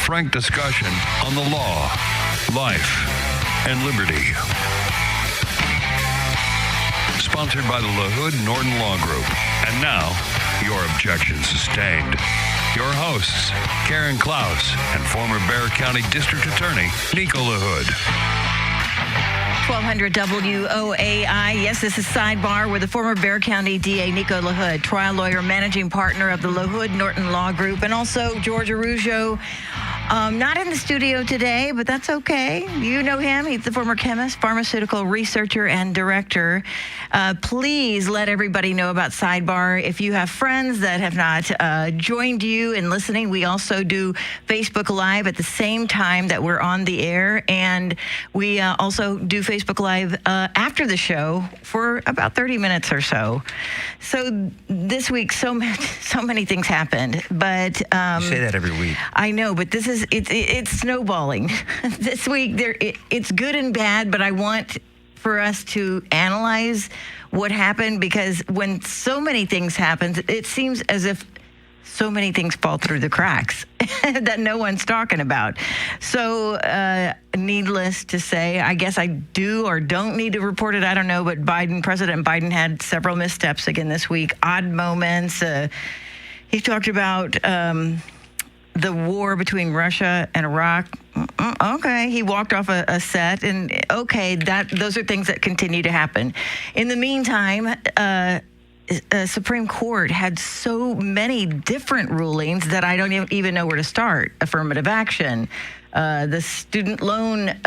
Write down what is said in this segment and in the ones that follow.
frank discussion on the law, life, and liberty. Sponsored by the LaHood Norton Law Group. And now, your objection sustained. Your hosts, Karen Klaus and former Bexar County District Attorney, NICO LaHood. 1200 WOAI. Yes, this is Sidebar with the former Bexar County DA, NICO LaHood, trial lawyer, managing partner of the LaHood Norton Law Group, and also George Araujo. Not in the studio today, but that's okay. You know him. He's the former chemist, pharmaceutical researcher, and director. Please let everybody know about Sidebar. If you have friends that have not joined you in listening, we also do Facebook Live at the same time that we're on the air. And we also do Facebook Live after the show for about 30 minutes or so. So this week, so many things happened. But you say that every week. I know, but this is it's snowballing. This week, it's good and bad, but I want for us to analyze what happened, because when so many things happen, it seems as if so many things fall through the cracks that no one's talking about. So needless to say, I guess I do or don't need to report it. I don't know, but President Biden had several missteps again this week, odd moments. He talked about the war between Russia and Iraq. Okay, he walked off a set, and okay, those are things that continue to happen. In the meantime, Supreme Court had so many different rulings that I don't even know where to start. Affirmative action, the student loan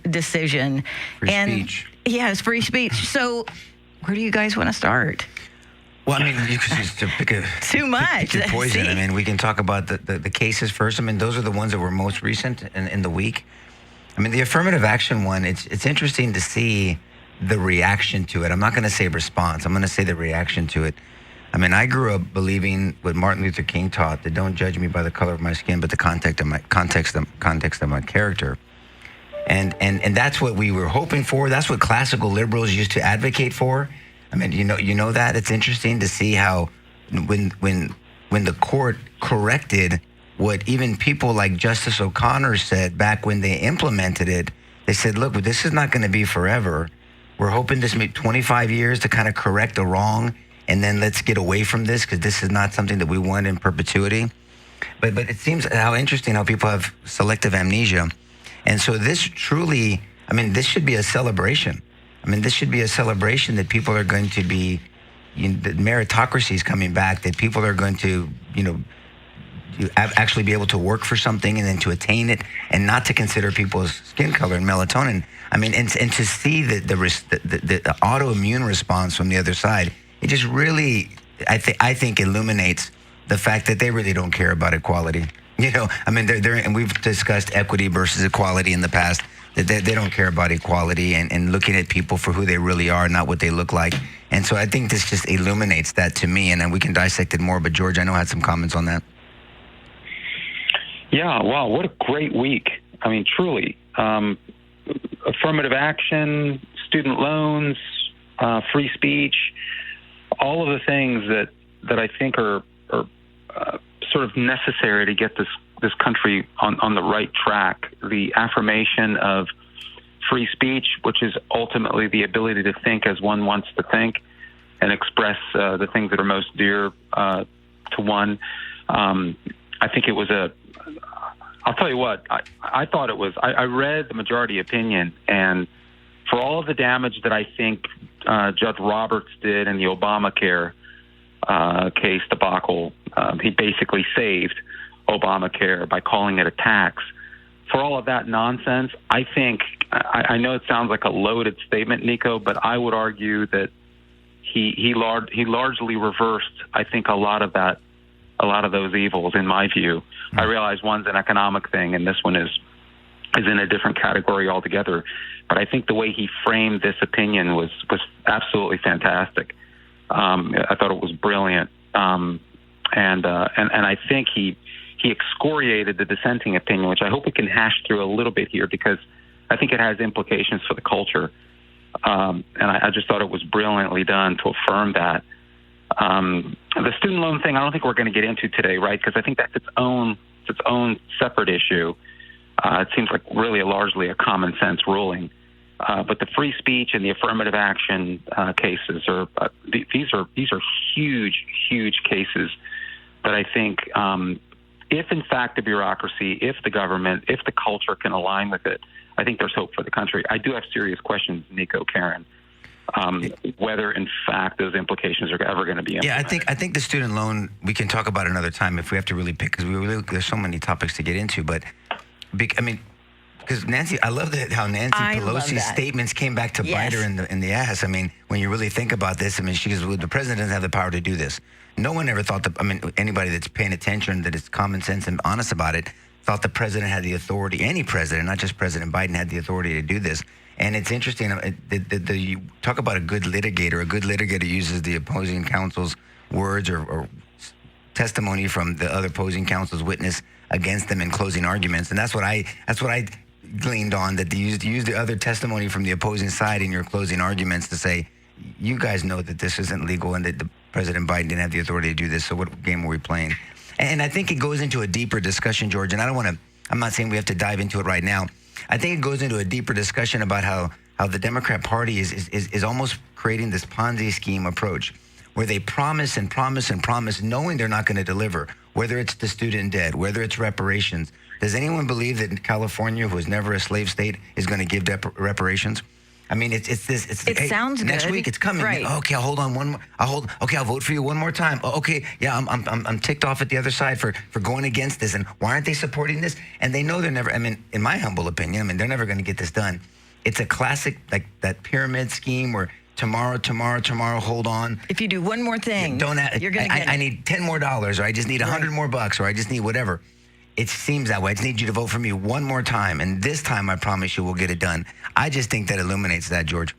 decision, speech. Yes, free speech. So, where do you guys want to start? Well, I mean, you could just pick too much. Pick your poison. I mean, we can talk about the cases first. I mean, those are the ones that were most recent in the week. I mean, the affirmative action one, it's interesting to see the reaction to it. I'm not going to say response. I'm going to say the reaction to it. I mean, I grew up believing what Martin Luther King taught, that don't judge me by the color of my skin, but the context of my character. And that's what we were hoping for. That's what classical liberals used to advocate for. I mean, you know that it's interesting to see how when the court corrected what even people like Justice O'Connor said back when they implemented it, they said, look, this is not going to be forever. We're hoping this may 25 years to kind of correct a wrong, and then let's get away from this, because this is not something that we want in perpetuity. But it seems how interesting how people have selective amnesia. And so this truly, I mean, this should be a celebration. I mean, this should be a celebration that people are going to be, that meritocracy is coming back, that people are going to, actually be able to work for something and then to attain it, and not to consider people's skin color and melatonin. I mean, and to see the autoimmune response from the other side, it just really, I think illuminates the fact that they really don't care about equality. I mean, and we've discussed equity versus equality in the past. That they don't care about equality and looking at people for who they really are, not what they look like. And so I think this just illuminates that to me, and then we can dissect it more. But George, I know had some comments on that. Yeah, wow, what a great week. I mean, truly. Affirmative action, student loans, free speech, all of the things that I think are sort of necessary to get this country on the right track. The affirmation of free speech, which is ultimately the ability to think as one wants to think and express the things that are most dear to one. I think it was I'll tell you what, I thought it was, I read the majority opinion, and for all of the damage that I think Judge Roberts did in the Obamacare case debacle, he basically saved Obamacare by calling it a tax. For all of that nonsense, I think, I know it sounds like a loaded statement, Nico, but I would argue that he largely reversed, I think, a lot of those evils, in my view. I realize one's an economic thing, and this one is in a different category altogether. But I think the way he framed this opinion was absolutely fantastic. I thought it was brilliant, and I think he excoriated the dissenting opinion, which I hope we can hash through a little bit here, because I think it has implications for the culture. And I just thought it was brilliantly done to affirm that. The student loan thing, I don't think we're going to get into today, right? Because I think that's its own its own separate issue. It seems like really largely a common sense ruling. But the free speech and the affirmative action cases these are huge, huge cases that I think if in fact the bureaucracy, if the government, if the culture can align with it, I think there's hope for the country. I do have serious questions, NICO, Karen, whether in fact those implications are ever going to be implemented. Yeah, I think the student loan we can talk about another time if we have to really pick, because there's so many topics to get into. But because Nancy, I love how Nancy Pelosi's statements came back to bite her in the ass. I mean, when you really think about this, I mean, she goes, well, the president doesn't have the power to do this. No one ever thought anybody that's paying attention, that is common sense and honest about it, thought the president had the authority, any president, not just President Biden, had the authority to do this. And it's interesting, you talk about a good litigator. A good litigator uses the opposing counsel's words or testimony from the other opposing counsel's witness against them in closing arguments. And that's what I gleaned on, that you use the other testimony from the opposing side in your closing arguments to say, you guys know that this isn't legal and that the President Biden didn't have the authority to do this, so what game were we playing? And I think it goes into a deeper discussion, George, and I'm not saying we have to dive into it right now. I think it goes into a deeper discussion about how the Democrat Party is almost creating this Ponzi scheme approach, where they promise and promise and promise, knowing they're not going to deliver, whether it's the student debt, whether it's reparations. Does anyone believe that California, who was never a slave state, is going to give reparations? I mean, it sounds next good. week it's coming. Right. Okay, I'll hold on one more. I'll vote for you one more time. Oh, okay, yeah, I'm ticked off at the other side for going against this. And why aren't they supporting this? And they know they're never. I mean, in my humble opinion, they're never going to get this done. It's a classic, like that pyramid scheme where tomorrow, hold on. If you do one more thing, you're going to get I need $10 more, or I just need $100 more bucks, or I just need whatever. It seems that way. I just need you to vote for me one more time, and this time I promise you we'll get it done. I just think that illuminates that, George.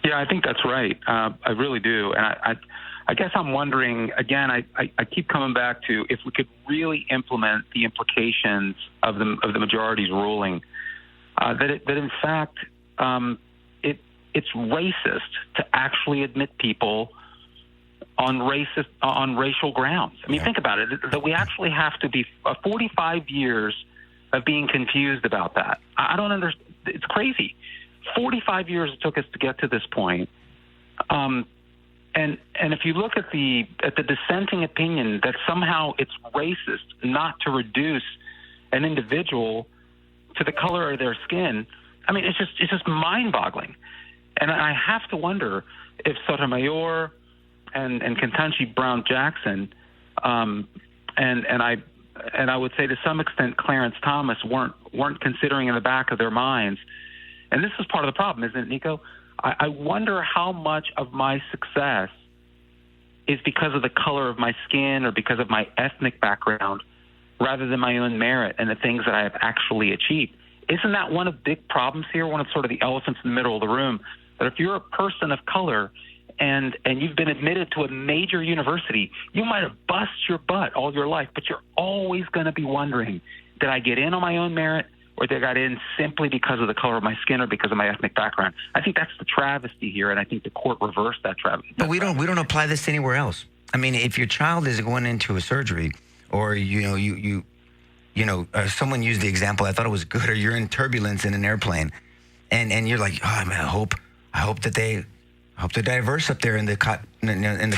Yeah, I think that's right. I really do. And I guess I'm wondering, again, I keep coming back to if we could really implement the implications of the majority's ruling, that in fact it's racist to actually admit people on racial grounds. I mean, think about it, that we actually have to be 45 years of being confused about that. I don't understand. It's crazy. 45 years it took us to get to this point. And if you look at the dissenting opinion that somehow it's racist not to reduce an individual to the color of their skin, I mean, it's just mind-boggling. And I have to wonder if Sotomayor and Ketanji Brown Jackson, and I would say to some extent Clarence Thomas weren't considering in the back of their minds. And this is part of the problem, isn't it, NICO? I wonder how much of my success is because of the color of my skin or because of my ethnic background rather than my own merit and the things that I have actually achieved. Isn't that one of the big problems here, one of sort of the elephants in the middle of the room, that if you're a person of color and you've been admitted to a major university, you might have bust your butt all your life, but you're always going to be wondering, did I get in on my own merit, or did I get in simply because of the color of my skin or because of my ethnic background? I think that's the travesty here, and I think the court reversed that travesty. But we don't apply this anywhere else. I mean, if your child is going into a surgery, or someone used the example, I thought it was good, or you're in turbulence in an airplane, and you're like, oh man, I hope that they're diverse up there in the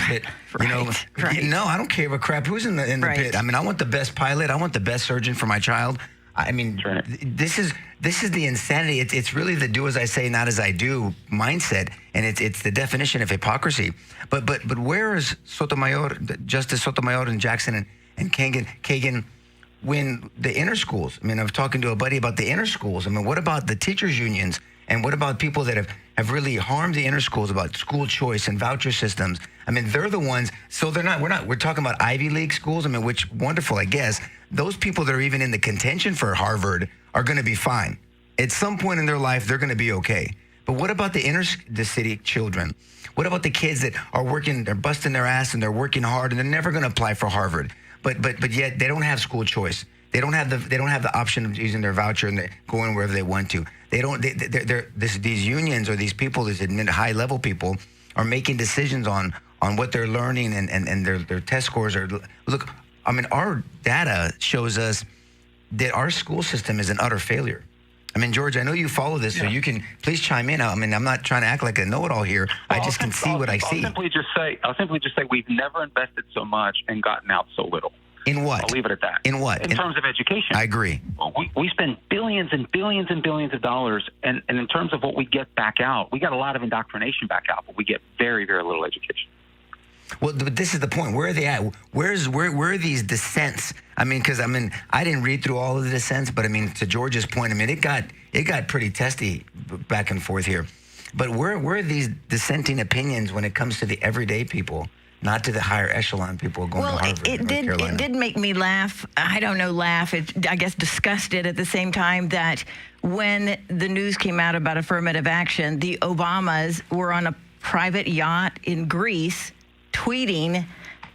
pit. Right. No, I don't care a crap who's in the pit. I mean, I want the best pilot. I want the best surgeon for my child. I mean, this is the insanity. It's really the do as I say, not as I do mindset, and it's the definition of hypocrisy. But where is Justice Sotomayor and Jackson and Kagan when the inner schools? I mean, I was talking to a buddy about the inner schools. I mean, what about the teachers unions? And what about people that have really harmed the inner schools about school choice and voucher systems? I mean, they're the ones. So we're talking about Ivy League schools. I mean, which wonderful, I guess. Those people that are even in the contention for Harvard are going to be fine. At some point in their life, they're going to be okay. But what about the city children? What about the kids that are working, they're busting their ass and they're working hard and they're never going to apply for Harvard, but yet they don't have school choice. They don't have the option of using their voucher and going wherever they want to. These unions or these people, these high level people, are making decisions on what they're learning and their test scores are. Look, I mean, our data shows us that our school system is an utter failure. I mean, George, I know you follow this, so you can please chime in. I mean, I'm not trying to act like a know-it-all here. I just can see what I see. I'll simply just say we've never invested so much and gotten out so little. In what? I'll leave it at that. In what? In terms of education. I agree. We spend billions and billions and billions of dollars, and in terms of what we get back out, we got a lot of indoctrination back out, but we get very, very little education. Well, but this is the point. Where are they at? Where are these dissents? I mean, because I didn't read through all of the dissents, but I mean, to George's point, I mean, it got pretty testy back and forth here. But where are these dissenting opinions when it comes to the everyday people, not to the higher echelon people going to Harvard, North Carolina? It did make me laugh. I don't know, laugh. I guess disgusted at the same time that when the news came out about affirmative action, the Obamas were on a private yacht in Greece tweeting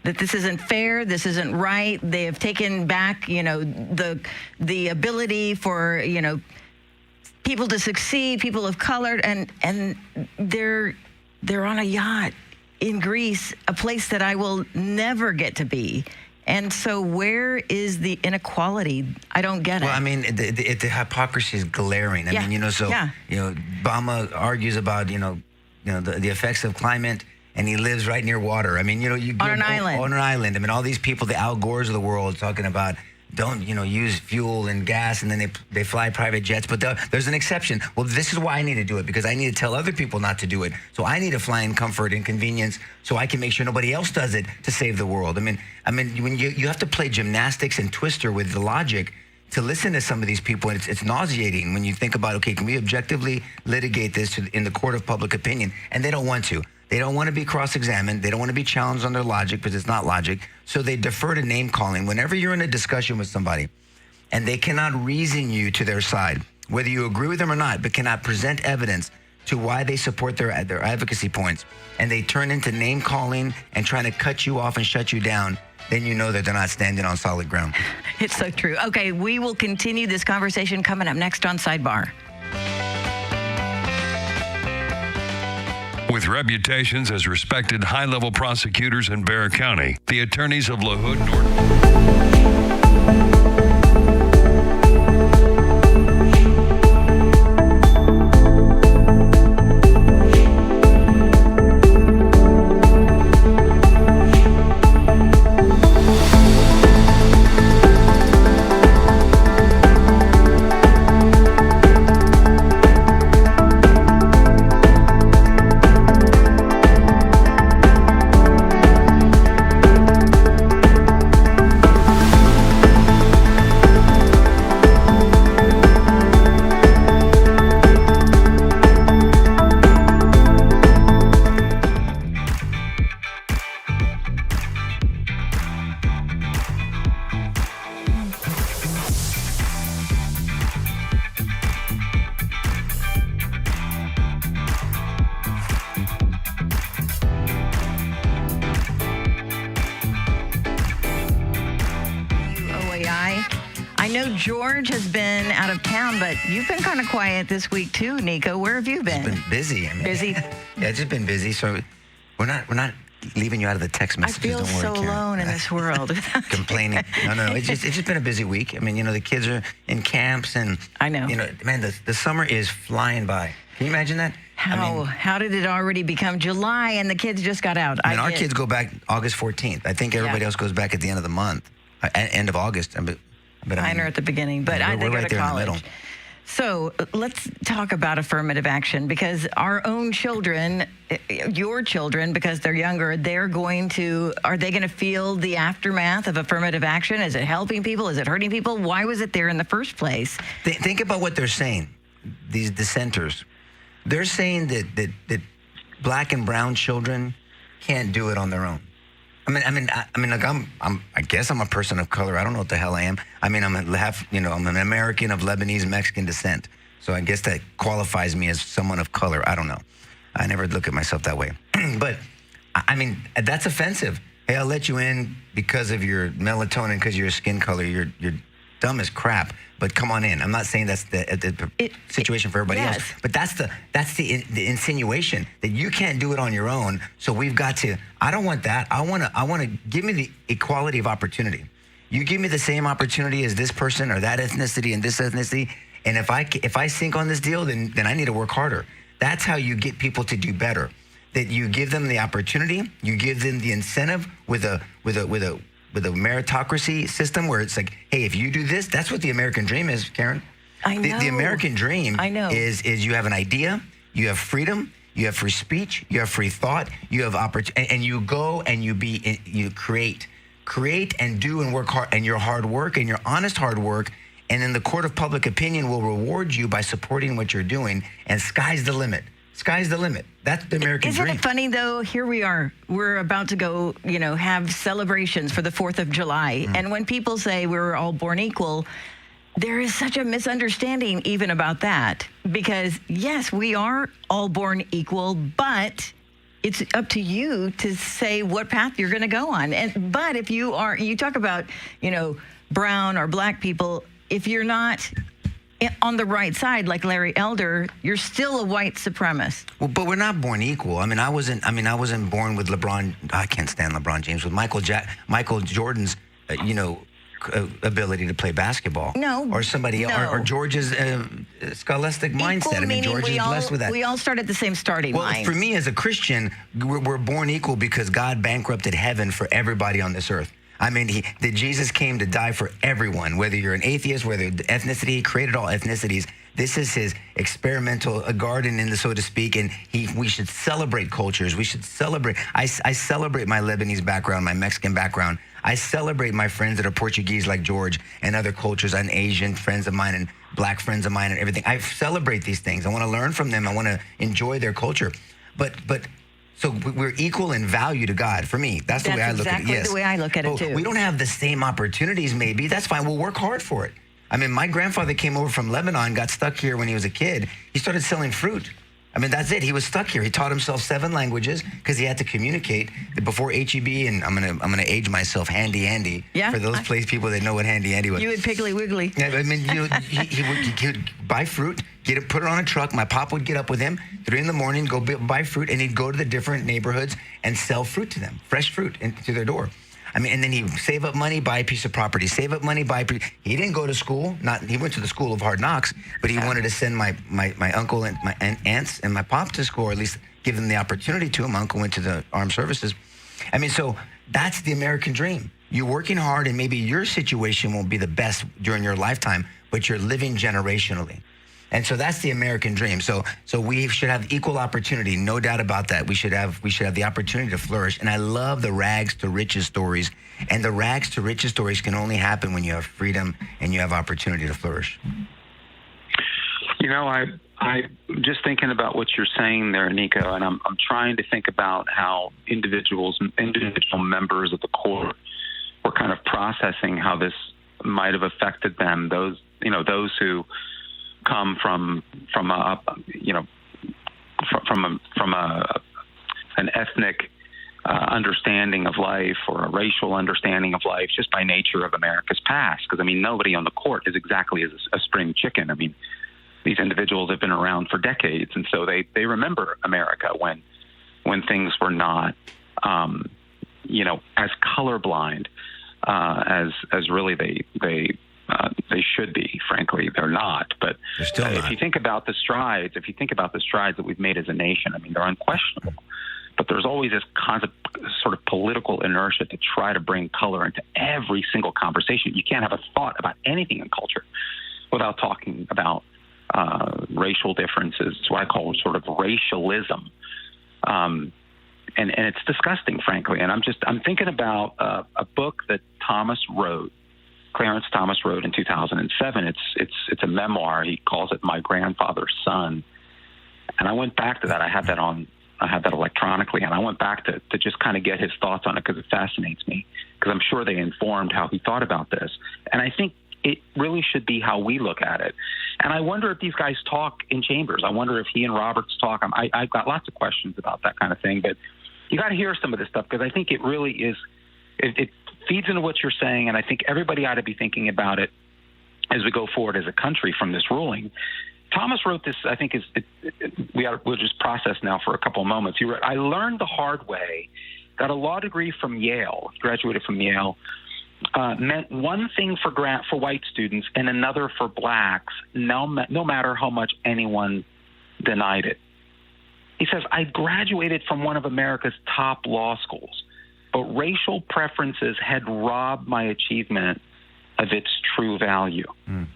that this isn't fair, this isn't right. They have taken back, the ability for, people to succeed, people of color, and they're on a yacht in Greece, a place that I will never get to be. And so where is the inequality? I don't get it. Well, I mean, the hypocrisy is glaring. I mean, Obama argues about, the effects of climate, and he lives right near water. I mean, you go on an island. On an island. I mean, all these people, the Al Gores of the world, talking about don't, use fuel and gas, and then they fly private jets. But there's an exception. Well, this is why I need to do it, because I need to tell other people not to do it. So I need to fly in comfort and convenience so I can make sure nobody else does it to save the world. I mean, when you have to play gymnastics and twister with the logic to listen to some of these people, and it's nauseating when you think about, okay, can we objectively litigate this in the court of public opinion? And they don't want to. They don't want to be cross-examined. They don't want to be challenged on their logic because it's not logic. So they defer to name-calling. Whenever you're in a discussion with somebody and they cannot reason you to their side, whether you agree with them or not, but cannot present evidence to why they support their advocacy points, and they turn into name-calling and trying to cut you off and shut you down, then you know that they're not standing on solid ground. It's so true. Okay, we will continue this conversation coming up next on Sidebar. With reputations as respected high-level prosecutors in Bexar County, the attorneys of LaHood Norton. I know George has been out of town, but you've been kind of quiet this week too, Nico. Where have you been? It's been busy. Busy? Yeah, it's just been busy. So we're not leaving you out of the text I messages. feel Don't worry, so Karen. alone in this world. Complaining. No. It's just been a busy week. I mean, the kids are in camps, and I know. Man, the summer is flying by. Can you imagine that? How did it already become July and the kids just got out? Our kids go back August 14th. I think everybody else goes back at the end of the month, end of August. But Mine are at the beginning, but they go right to there college. in the middle. So let's talk about affirmative action, because our own children, your children, because they're younger, are they going to feel the aftermath of affirmative action? Is it helping people? Is it hurting people? Why was it there in the first place? Think about what they're saying, these dissenters. They're saying that black and brown children can't do it on their own. I guess I'm a person of color. I don't know what the hell I am. I'm an American of Lebanese Mexican descent. So I guess that qualifies me as someone of color. I don't know. I never look at myself that way. But that's offensive. Hey, I'll let you in because of your melatonin, because of your skin color. You're dumb as crap. But come on in. I'm not saying that's the situation for everybody else. But that's the insinuation that you can't do it on your own. So we've got to. I don't want that. I want to give me the equality of opportunity. You give me the same opportunity as this person or that ethnicity and this ethnicity, and if I sink on this deal, then I need to work harder. That's how you get people to do better. That you give them the opportunity, you give them the incentive with a meritocracy system where it's like, hey, if you do this, that's what the American dream is, Karen. I know. The American dream is you have an idea, you have freedom, you have free speech, you have free thought, you have opportunity, and you go and you create and do and work hard, and your hard work and your honest hard work, and then the court of public opinion will reward you by supporting what you're doing, and sky's the limit. Sky's the limit. That's the American dream. Isn't it funny, though? Here we are. We're about to go, have celebrations for the 4th of July. And when people say we're all born equal, there is such a misunderstanding even about that. Because, yes, we are all born equal, but it's up to you to say what path you're going to go on. But if you talk about, brown or black people, if you're not on the right side, like Larry Elder, you're still a white supremacist. Well, but we're not born equal. I wasn't born with LeBron. I can't stand LeBron James, with Michael Jordan's, ability to play basketball. No. Or somebody, no. or George's scholastic mindset. George is blessed with that. We all start at the same starting line. For me as a Christian, we're born equal because God bankrupted heaven for everybody on this earth. Jesus came to die for everyone, whether you're an atheist, whether ethnicity, he created all ethnicities. This is his experimental garden, so to speak, and we should celebrate cultures. We should celebrate. I celebrate my Lebanese background, my Mexican background. I celebrate my friends that are Portuguese like George and other cultures, and Asian friends of mine and black friends of mine and everything. I celebrate these things. I want to learn from them. I want to enjoy their culture. So we're equal in value to God. For me, that's the way I look at it. Exactly the way I look at it, too. We don't have the same opportunities, maybe. That's fine. We'll work hard for it. My grandfather came over from Lebanon, got stuck here when he was a kid. He started selling fruit. That's it. He was stuck here. He taught himself 7 languages because he had to communicate. Before HEB, and I'm gonna age myself, Handy Andy. Yeah. For those people that know what Handy Andy was. You would Piggly Wiggly. Yeah, he would buy fruit, put it on a truck. My pop would get up with him 3 a.m, go buy fruit, and he'd go to the different neighborhoods and sell fruit to them, fresh fruit, to their door. And then he'd save up money, buy a piece of property, save up money, he didn't go to school. He went to the school of hard knocks, but he wanted to send my uncle and my aunts and my pop to school, or at least give them the opportunity to. My uncle went to the armed services. So that's the American dream. You're working hard, and maybe your situation won't be the best during your lifetime, but you're living generationally. And so that's the American dream. So we should have equal opportunity, no doubt about that. We should have the opportunity to flourish. And I love the rags to riches stories. And the rags to riches stories can only happen when you have freedom and you have opportunity to flourish. I just thinking about what you're saying there, NICO, and I'm trying to think about how individual members of the court were kind of processing how this might have affected them. Those who come from an ethnic understanding of life, or a racial understanding of life, just by nature of America's past. Because nobody on the court is exactly as a spring chicken. These individuals have been around for decades, and so they remember America when things were not as colorblind as really they should be. Frankly, they're not. But they're still not. If you think about the strides that we've made as a nation, they're unquestionable. But there's always this sort of political inertia to try to bring color into every single conversation. You can't have a thought about anything in culture without talking about racial differences. It's what I call sort of racialism. And it's disgusting, frankly. And I'm thinking about a book that Clarence Thomas wrote in 2007. It's a memoir. He calls it My Grandfather's Son. And I went back to that. I have that electronically, and I went back to just kind of get his thoughts on it because it fascinates me, because I'm sure they informed how he thought about this. And I think it really should be how we look at it. And I wonder if these guys talk in chambers. I wonder if he and Roberts talk. I've got lots of questions about that kind of thing, but you got to hear some of this stuff, because I think it really is, it feeds into what you're saying, and I think everybody ought to be thinking about it as we go forward as a country from this ruling. Thomas wrote this, I think, we'll just process now for a couple of moments. He wrote, I learned the hard way, got a law degree from Yale, graduated from Yale, meant one thing for white students and another for blacks, no matter how much anyone denied it. He says, I graduated from one of America's top law schools, but racial preferences had robbed my achievement of its true value. Mm.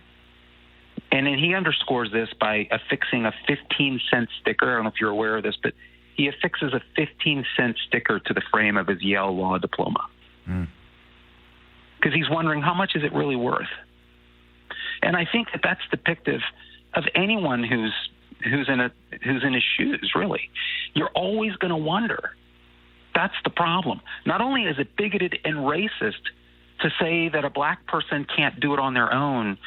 And then he underscores this by affixing a 15-cent sticker. I don't know if you're aware of this, but he affixes a 15-cent sticker to the frame of his Yale law diploma. Because he's wondering, how much is it really worth? And I think that that's depictive of anyone who's in his shoes, really. You're always going to wonder. That's the problem. Not only is it bigoted and racist to say that a black person can't do it on their own,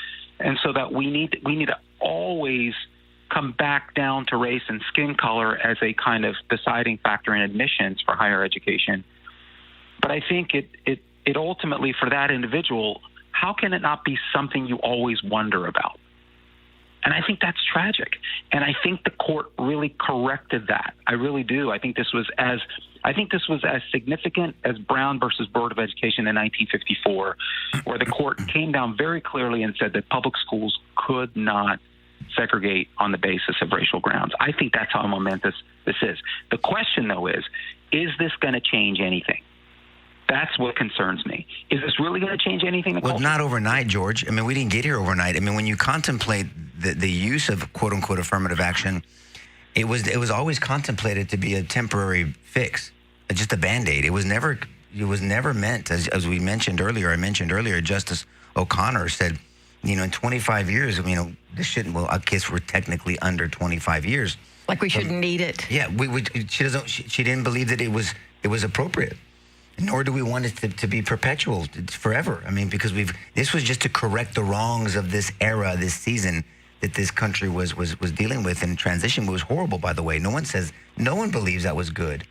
and so that we need to always come back down to race and skin color as a kind of deciding factor in admissions for higher education. But I think it ultimately, for that individual, how can it not be something you always wonder about? And I think that's tragic. And I think the court really corrected that. I really do. I think this was as significant as Brown versus Board of Education in 1954, where the court came down very clearly and said that public schools could not segregate on the basis of racial grounds. I think that's how momentous this is. The question, though, is this going to change anything? That's what concerns me. Is this really going to change anything? Well, not overnight, George. I mean, we didn't get here overnight. I mean, when you contemplate the use of quote-unquote affirmative action, it was always contemplated to be a temporary fix, just a Band-Aid. It was never meant, as we mentioned earlier. I mentioned earlier, Justice O'Connor said, in 25 years, this shouldn't. Well, I guess we're technically under 25 years. Like we shouldn't need it. Yeah, she didn't believe that it was appropriate. Nor do we want it to be perpetual forever. I mean, because this was just to correct the wrongs of this era, this season that this country was dealing with, and transition was horrible, by the way. No one believes that was good.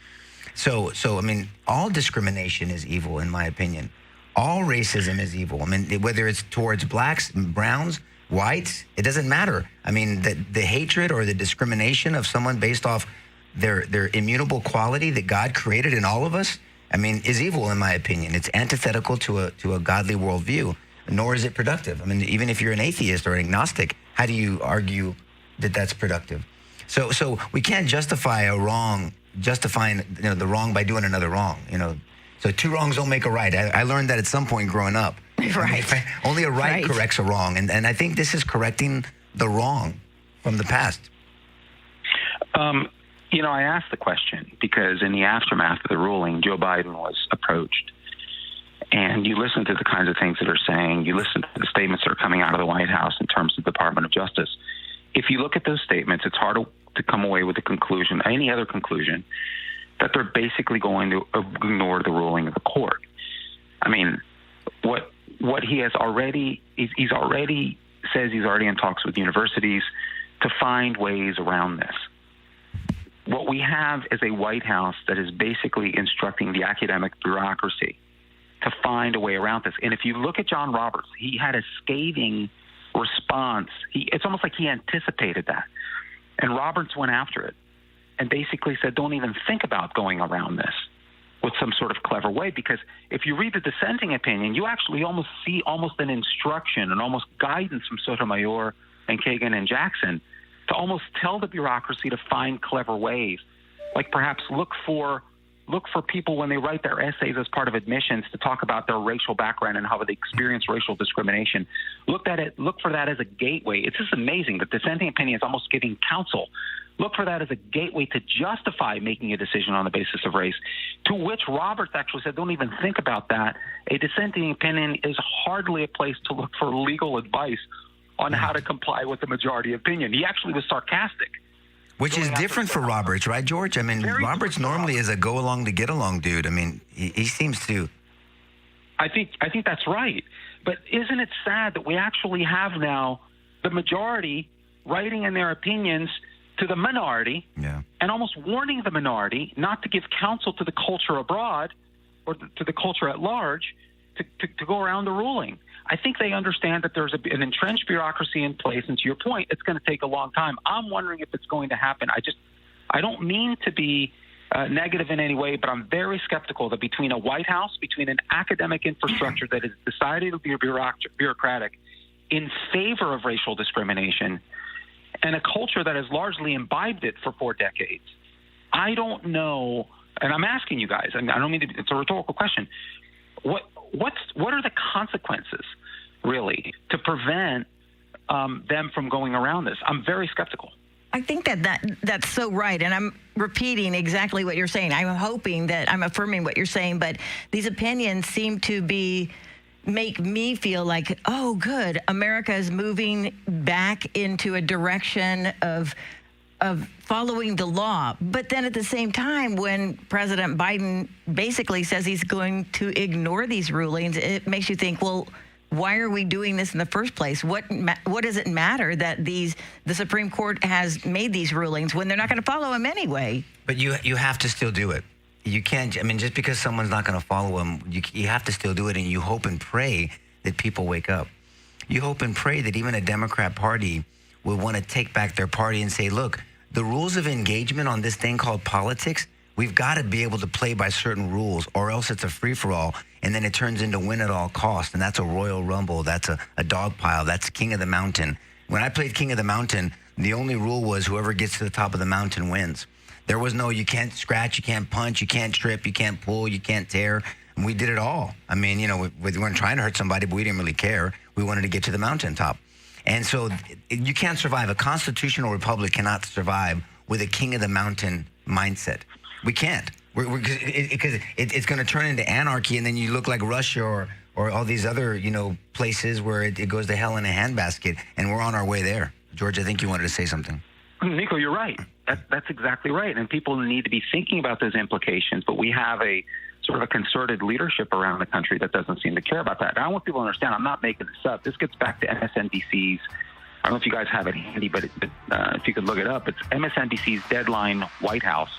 So I mean, all discrimination is evil, in my opinion. All racism is evil. I mean, whether it's towards blacks, browns, whites, it doesn't matter. I mean, the hatred or the discrimination of someone based off their immutable quality that God created in all of us, I mean, is evil, in my opinion. It's antithetical to a godly worldview, nor is it productive. I mean, even if you're an atheist or an agnostic, how do you argue that that's productive? So we can't justify justifying the wrong by doing another wrong. So two wrongs don't make a right. I learned that at some point growing up. Right. Only a right corrects a wrong, and I think this is correcting the wrong from the past. I asked the question because in the aftermath of the ruling, Joe Biden was approached. And you listen to the kinds of things that are saying, you listen to the statements that are coming out of the White House in terms of the Department of Justice. If you look at those statements, it's hard to come away with a conclusion, any other conclusion, that they're basically going to ignore the ruling of the court. I mean, what he has already, he's already in talks with universities to find ways around this. What we have is a White House that is basically instructing the academic bureaucracy to find a way around this. And if you look at John Roberts, he had a scathing response. It's almost like he anticipated that. And Roberts went after it and basically said, don't even think about going around this with some sort of clever way. Because if you read the dissenting opinion, you actually almost see an instruction and almost guidance from Sotomayor and Kagan and Jackson to almost tell the bureaucracy to find clever ways, like perhaps look for people when they write their essays as part of admissions to talk about their racial background and how they experience racial discrimination. Look for that as a gateway. It's just amazing. The dissenting opinion is almost giving counsel. Look for that as a gateway to justify making a decision on the basis of race, to which Roberts actually said, don't even think about that. A dissenting opinion is hardly a place to look for legal advice on how to comply with the majority opinion. He actually was sarcastic. Which is different for Roberts, right, George? I mean, Roberts normally is a go-along to get-along dude. I mean, he seems to. I think that's right. But isn't it sad that we actually have now the majority writing in their opinions to the minority and almost warning the minority not to give counsel to the culture abroad or to the culture at large to go around the ruling? I think they understand that there's an entrenched bureaucracy in place, and to your point, it's going to take a long time. I'm wondering if it's going to happen. I don't mean to be negative in any way, but I'm very skeptical that between a White House, between an academic infrastructure that is decidedly bureaucratic in favor of racial discrimination, and a culture that has largely imbibed it for 4 decades, I don't know. And I'm asking you guys. I don't mean to. It's a rhetorical question. What are the consequences, really, to prevent them from going around this? I'm very skeptical. I think that's so right. And I'm repeating exactly what you're saying. I'm hoping that I'm affirming what you're saying, but these opinions seem to make me feel like, oh, good, America is moving back into a direction of following the law. But then at the same time, when President Biden basically says he's going to ignore these rulings, it makes you think, well, why are we doing this in the first place? What does it matter that the Supreme Court has made these rulings when they're not going to follow them anyway? But you have to still do it. You can't. I mean, just because someone's not going to follow them, you have to still do it, and you hope and pray that people wake up. You hope and pray that even a Democrat Party will want to take back their party and say, look, the rules of engagement on this thing called politics, we've got to be able to play by certain rules, or else it's a free-for-all, and then it turns into win at all costs, and that's a Royal Rumble, that's a dog pile, that's King of the Mountain. When I played King of the Mountain, the only rule was whoever gets to the top of the mountain wins. There was no, you can't scratch, you can't punch, you can't trip, you can't pull, you can't tear. And we did it all. I mean, we weren't trying to hurt somebody, but we didn't really care. We wanted to get to the mountaintop. And so you can't survive. A constitutional republic cannot survive with a King of the Mountain mindset. We can't. Because it's going to turn into anarchy, and then you look like Russia or all these other, places where it goes to hell in a handbasket, and we're on our way there. George, I think you wanted to say something. Nico, you're right. That's exactly right. And people need to be thinking about those implications, but we have a sort of a concerted leadership around the country that doesn't seem to care about that. And I want people to understand, I'm not making this up. This gets back to MSNBC's, I don't know if you guys have it handy, but if you could look it up, it's MSNBC's Deadline White House.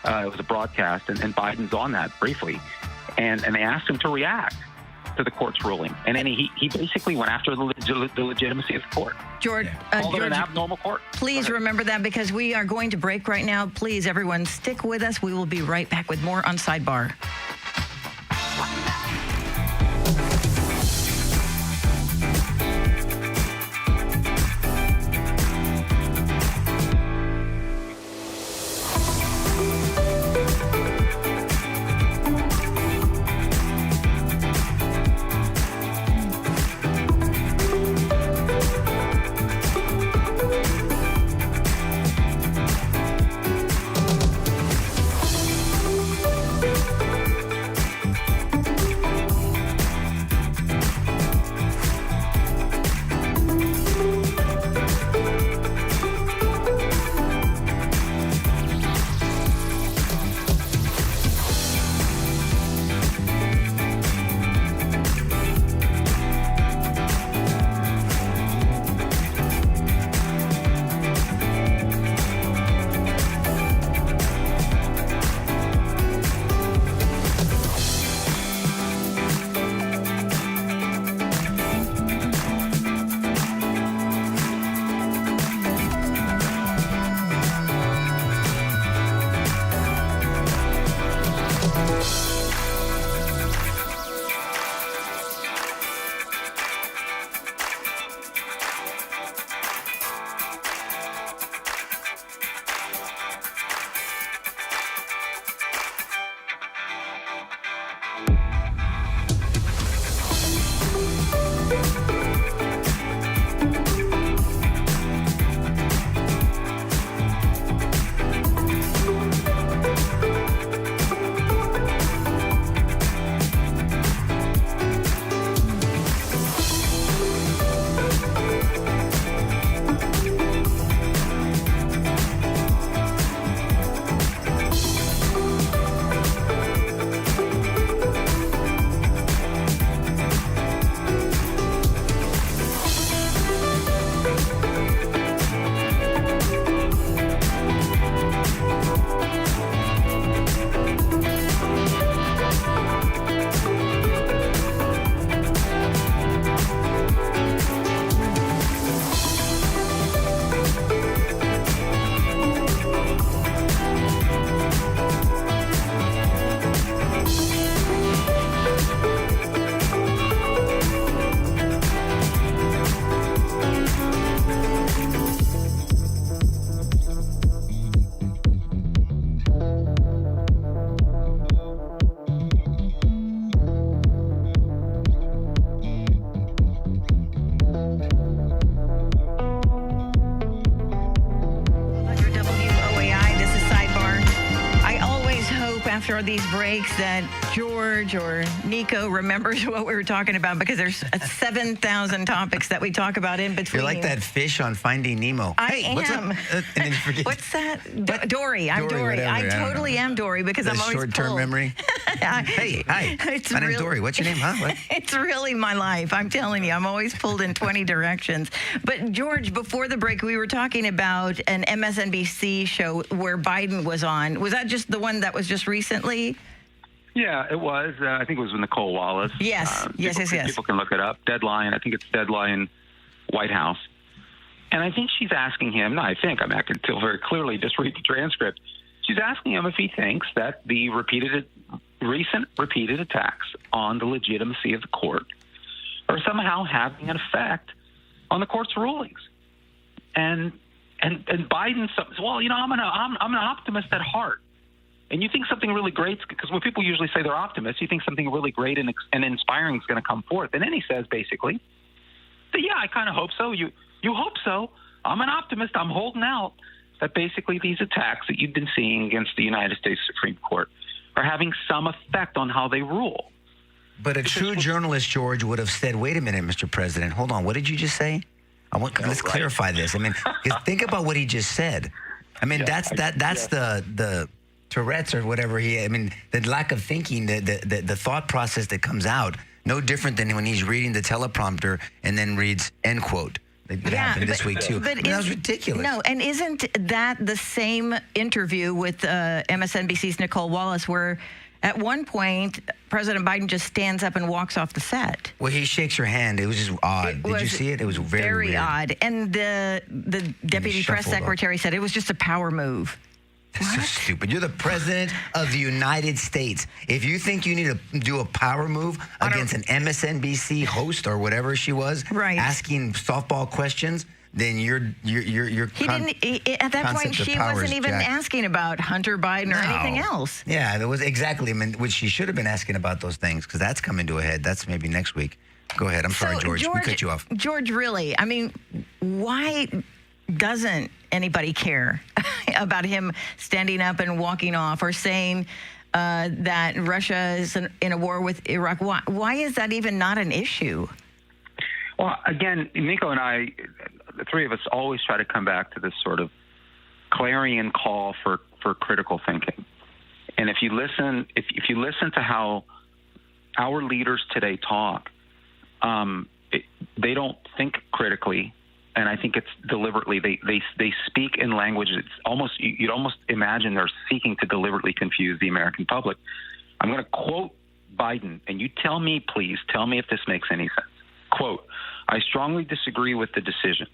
It was a broadcast, and Biden's on that briefly. And they asked him to react to the court's ruling. And then he basically went after the legitimacy of the court. George, Called it an abnormal court. Please remember that, because we are going to break right now. Please, everyone, stick with us. We will be right back with more on Sidebar. after these breaks that George or Nico remembers what we were talking about, because there's 7,000 topics that we talk about in between. You're like that fish on Finding Nemo. I Hey, what's am. up? And then you forget. What's that? Dory. I'm Dory, Dory. whatever, I I don't totally know. am Dory because I'm always short-term pulled. memory. Hey, hi. It's My name's real- Dory. What's your name? Huh? What? It's really my life. I'm telling you, I'm always pulled in 20 directions. But George, before the break, we were talking about an MSNBC show where Biden was on. Was that just the one that was just recently? Yeah, it was. I think it was with Nicole Wallace. Yes. Yes. People can look it up. Deadline. I think it's Deadline White House. And I think she's asking him, I can tell very clearly, just read the transcript. She's asking him if he thinks that the recent repeated attacks on the legitimacy of the court are somehow having an effect on the court's rulings. And Biden says, well, I'm an optimist at heart. And you think something really great, because when people usually say they're optimists, you think something really great and inspiring is going to come forth. And then he says, basically, yeah, I kind of hope so. You hope so. I'm an optimist. I'm holding out that basically these attacks that you've been seeing against the United States Supreme Court are having some effect on how they rule. But a true journalist, George, would have said, wait a minute, Mr. President. Hold on. What did you just say? Let's clarify this. I mean, 'cause think about what he just said. I mean, that's the Tourette's or whatever the lack of thinking, the thought process that comes out, no different than when he's reading the teleprompter and then reads, end quote. It happened this week, too. That was ridiculous. No, and isn't that the same interview with MSNBC's Nicole Wallace, where at one point President Biden just stands up and walks off the set? Well, he shakes her hand. It was just odd. Did you see it? It was very weird. Odd. And the deputy press secretary said it was just a power move. That's so stupid. You're the president of the United States. If you think you need to do a power move against an MSNBC host or whatever she was, asking softball questions, then you're at that point, she wasn't even asking about Hunter Biden or anything else. Yeah, that was exactly. I mean, which she should have been asking about those things, because that's coming to a head. That's maybe next week. Go ahead. I'm sorry, George. We cut you off. George, really? I mean, why doesn't anybody care about him standing up and walking off, or saying that Russia is in a war with Iraq? Why is that even not an issue? Well, again, Nico and I, the three of us, always try to come back to this sort of clarion call for critical thinking. And if you listen to how our leaders today talk, they don't think critically. And I think it's deliberately. They speak in language that's you'd almost imagine they're seeking to deliberately confuse the American public. I'm going to quote Biden, and you tell me, please, tell me if this makes any sense. Quote, I strongly disagree with the decision.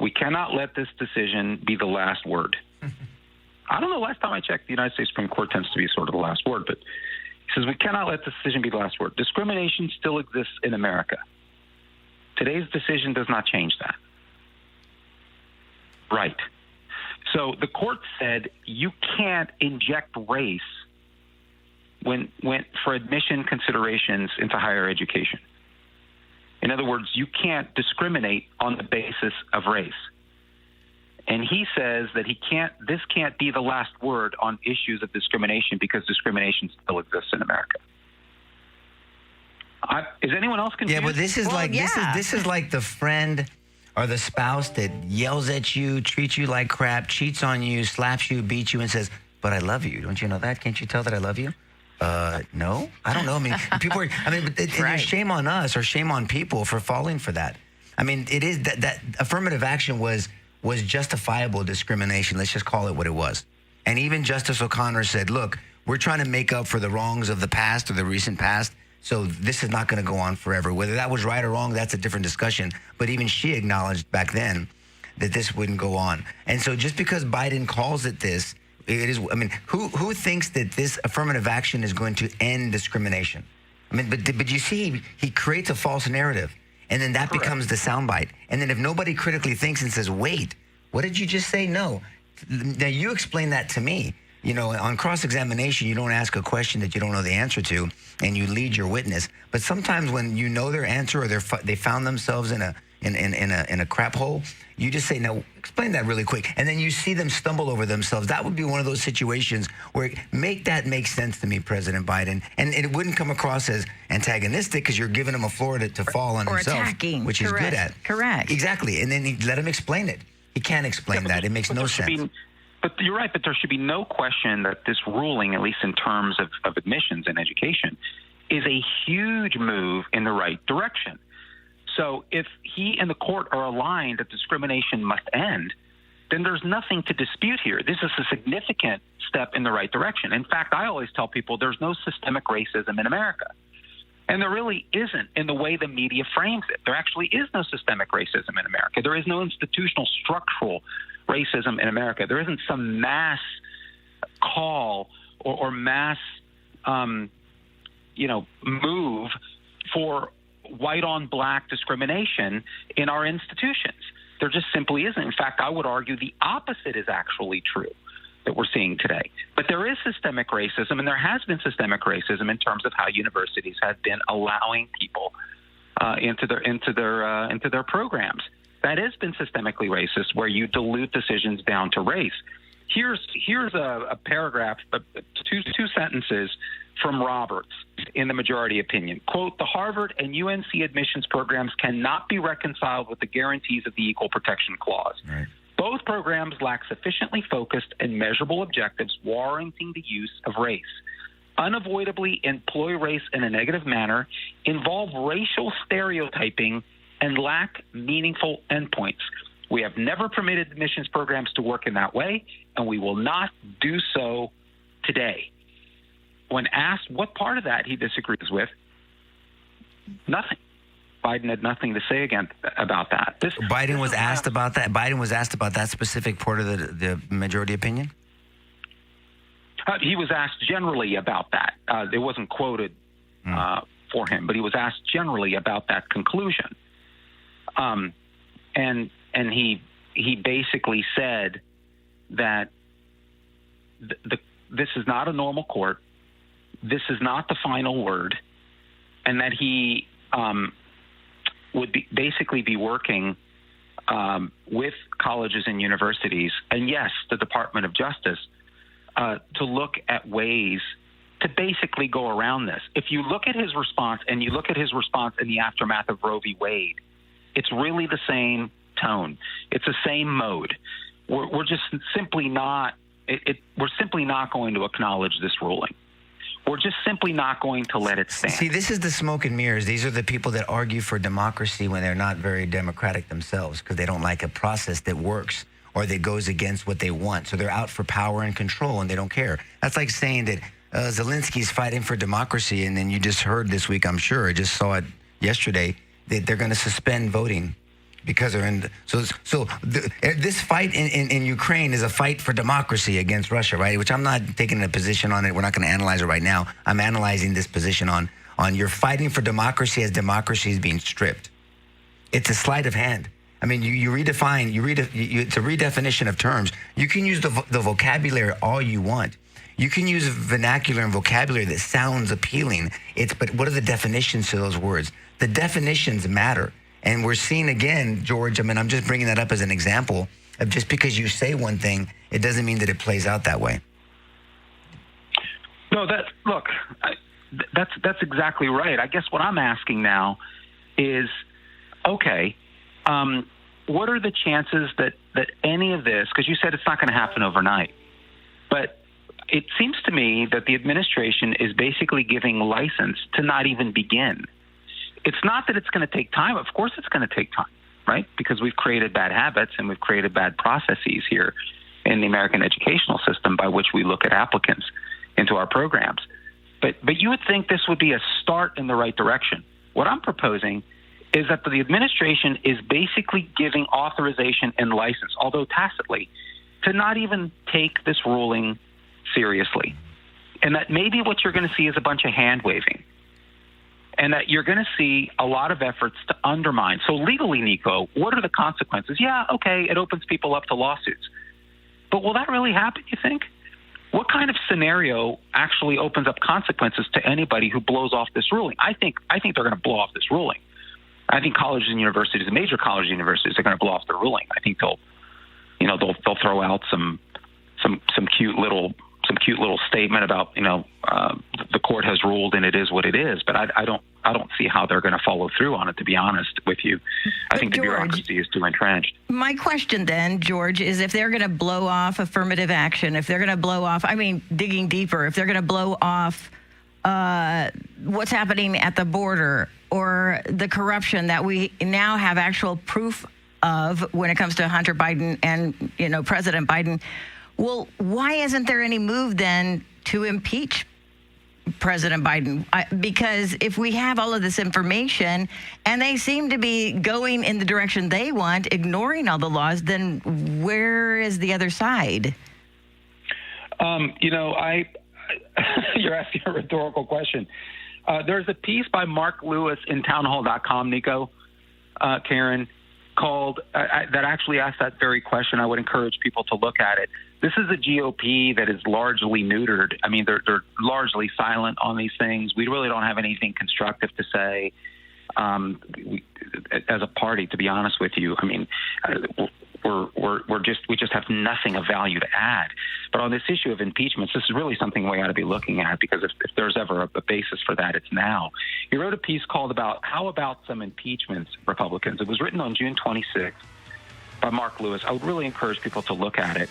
We cannot let this decision be the last word. I don't know, last time I checked, the United States Supreme Court tends to be sort of the last word, but he says we cannot let this decision be the last word. Discrimination still exists in America. Today's decision does not change that. Right. So the court said you can't inject race when for admission considerations into higher education. In other words, you can't discriminate on the basis of race. And he says that this can't be the last word on issues of discrimination, because discrimination still exists in America. Is anyone else confused? Yeah, but this is this is like the friend or the spouse that yells at you, treats you like crap, cheats on you, slaps you, beats you, and says, "But I love you. Don't you know that? Can't you tell that I love you?" No, I don't know. I mean, people are. I mean, there's shame on us or shame on people for falling for that. I mean, it is that affirmative action was justifiable discrimination. Let's just call it what it was. And even Justice O'Connor said, "Look, we're trying to make up for the wrongs of the past or the recent past. So this is not going to go on forever." Whether that was right or wrong, that's a different discussion. But even she acknowledged back then that this wouldn't go on. And so just because Biden calls it this, it is. I mean, who thinks that this affirmative action is going to end discrimination? I mean, but you see, he creates a false narrative, and then that becomes the soundbite. And then if nobody critically thinks and says, "Wait, what did you just say?" No, now you explain that to me. You know, on cross-examination, you don't ask a question that you don't know the answer to, and you lead your witness. But sometimes when you know their answer, or they found themselves in in a crap hole, you just say, "No, explain that really quick," and then you see them stumble over themselves. That would be one of those situations where make sense to me, President Biden, and it wouldn't come across as antagonistic because you're giving him a floor to fall on or himself, attacking, which he's good at. Correct. Exactly, and then let him explain it. He can't explain that. It makes no sense. But you're right, but there should be no question that this ruling, at least in terms of admissions and education, is a huge move in the right direction. So if he and the court are aligned that discrimination must end, then there's nothing to dispute here. This is a significant step in the right direction. In fact, I always tell people there's no systemic racism in America. And there really isn't in the way the media frames it. There actually is no systemic racism in America. There is no institutional structural racism in America. There isn't some mass call or mass, move for white on black discrimination in our institutions. There just simply isn't. In fact, I would argue the opposite is actually true that we're seeing today. But there is systemic racism, and there has been systemic racism in terms of how universities have been allowing people into their programs. That has been systemically racist, where you dilute decisions down to race. Here's a paragraph, two sentences from Roberts in the majority opinion. Quote, "The Harvard and UNC admissions programs cannot be reconciled with the guarantees of the Equal Protection Clause. Right. Both programs lack sufficiently focused and measurable objectives warranting the use of race. Unavoidably employ race in a negative manner, involve racial stereotyping, and lack meaningful endpoints. We have never permitted admissions programs to work in that way, and we will not do so today." When asked what part of that he disagrees with, nothing. Biden had nothing to say about that. Biden was asked about that. Biden was asked about that specific part of the majority opinion. He was asked generally about that. It wasn't quoted for him, but he was asked generally about that conclusion. And he basically said that this is not a normal court. This is not the final word, and that he would basically be working with colleges and universities, and yes, the Department of Justice, to look at ways to basically go around this. If you look at his response, and you look at his response in the aftermath of Roe v. Wade, it's really the same tone. It's the same mode. We're just simply not. We're simply not going to acknowledge this ruling. We're just simply not going to let it stand. See, this is the smoke and mirrors. These are the people that argue for democracy when they're not very democratic themselves because they don't like a process that works or that goes against what they want. So they're out for power and control, and they don't care. That's like saying that Zelensky's fighting for democracy, and then you just heard this week, I'm sure, I just saw it yesterday, that they're going to suspend voting because they're in. This fight in Ukraine is a fight for democracy against Russia, right? Which I'm not taking a position on it. We're not going to analyze it right now. I'm analyzing this position on you're fighting for democracy as democracy is being stripped. It's a sleight of hand. I mean, you redefine. It's a redefinition of terms. You can use the vocabulary all you want. You can use vernacular and vocabulary that sounds appealing. But what are the definitions to those words? The definitions matter. And we're seeing again, George, I mean, I'm just bringing that up as an example of just because you say one thing, it doesn't mean that it plays out that way. No, that's exactly right. I guess what I'm asking now is, okay, what are the chances that any of this, because you said it's not going to happen overnight, but it seems to me that the administration is basically giving license to not even begin. It's not that it's going to take time. Of course it's going to take time, right? Because we've created bad habits and we've created bad processes here in the American educational system by which we look at applicants into our programs. But you would think this would be a start in the right direction. What I'm proposing is that the administration is basically giving authorization and license, although tacitly, to not even take this ruling seriously. And that maybe what you're going to see is a bunch of hand-waving. And that you're going to see a lot of efforts to undermine. So legally, NICO, what are the consequences? Yeah, okay, it opens people up to lawsuits. But will that really happen, you think? What kind of scenario actually opens up consequences to anybody who blows off this ruling? I think they're going to blow off this ruling. I think colleges and universities, the major colleges and universities, are going to blow off the ruling. I think they'll throw out some cute little statement about the court has ruled and it is what it is. But I don't see how they're going to follow through on it. To be honest with you, I think the bureaucracy is too entrenched. My question then, George, is if they're going to blow off affirmative action, if they're going to blow off, digging deeper, if they're going to blow off what's happening at the border or the corruption that we now have actual proof of when it comes to Hunter Biden and President Biden. Well, why isn't there any move then to impeach President Biden? Because if we have all of this information and they seem to be going in the direction they want, ignoring all the laws, then where is the other side? You're asking a rhetorical question. There's a piece by Mark Lewis in townhall.com, NICO, Karen, called that actually asked that very question. I would encourage people to look at it. This is a GOP that is largely neutered. I mean, they're largely silent on these things. We really don't have anything constructive to say as a party, to be honest with you. I mean, we just have nothing of value to add. But on this issue of impeachments, this is really something we ought to be looking at, because if there's ever a basis for that, it's now. He wrote a piece called How About Some Impeachments, Republicans? It was written on June 26th by Mark Lewis. I would really encourage people to look at it.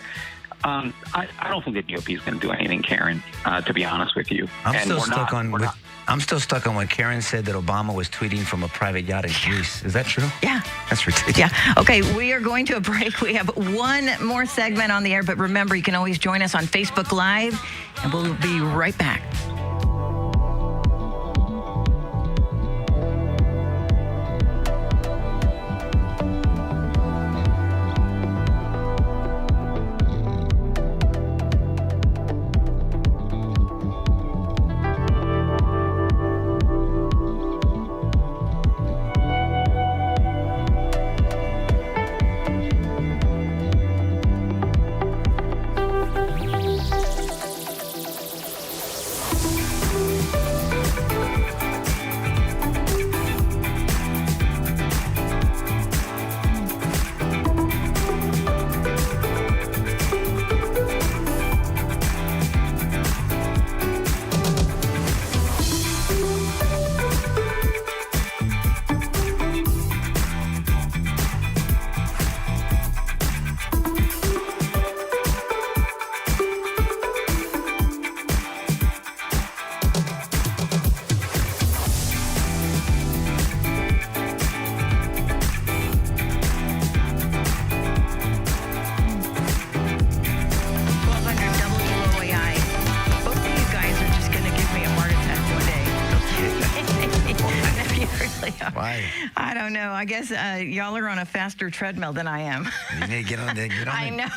I don't think the GOP is going to do anything, Karen, to be honest with you. I'm still stuck on what Karen said, that Obama was tweeting from a private yacht in Greece. Is that true? Yeah. That's ridiculous. Yeah. Okay, we are going to a break. We have one more segment on the air, but remember, you can always join us on Facebook Live, and we'll be right back. I don't know. I guess y'all are on a faster treadmill than I am. You need to get on it. I know.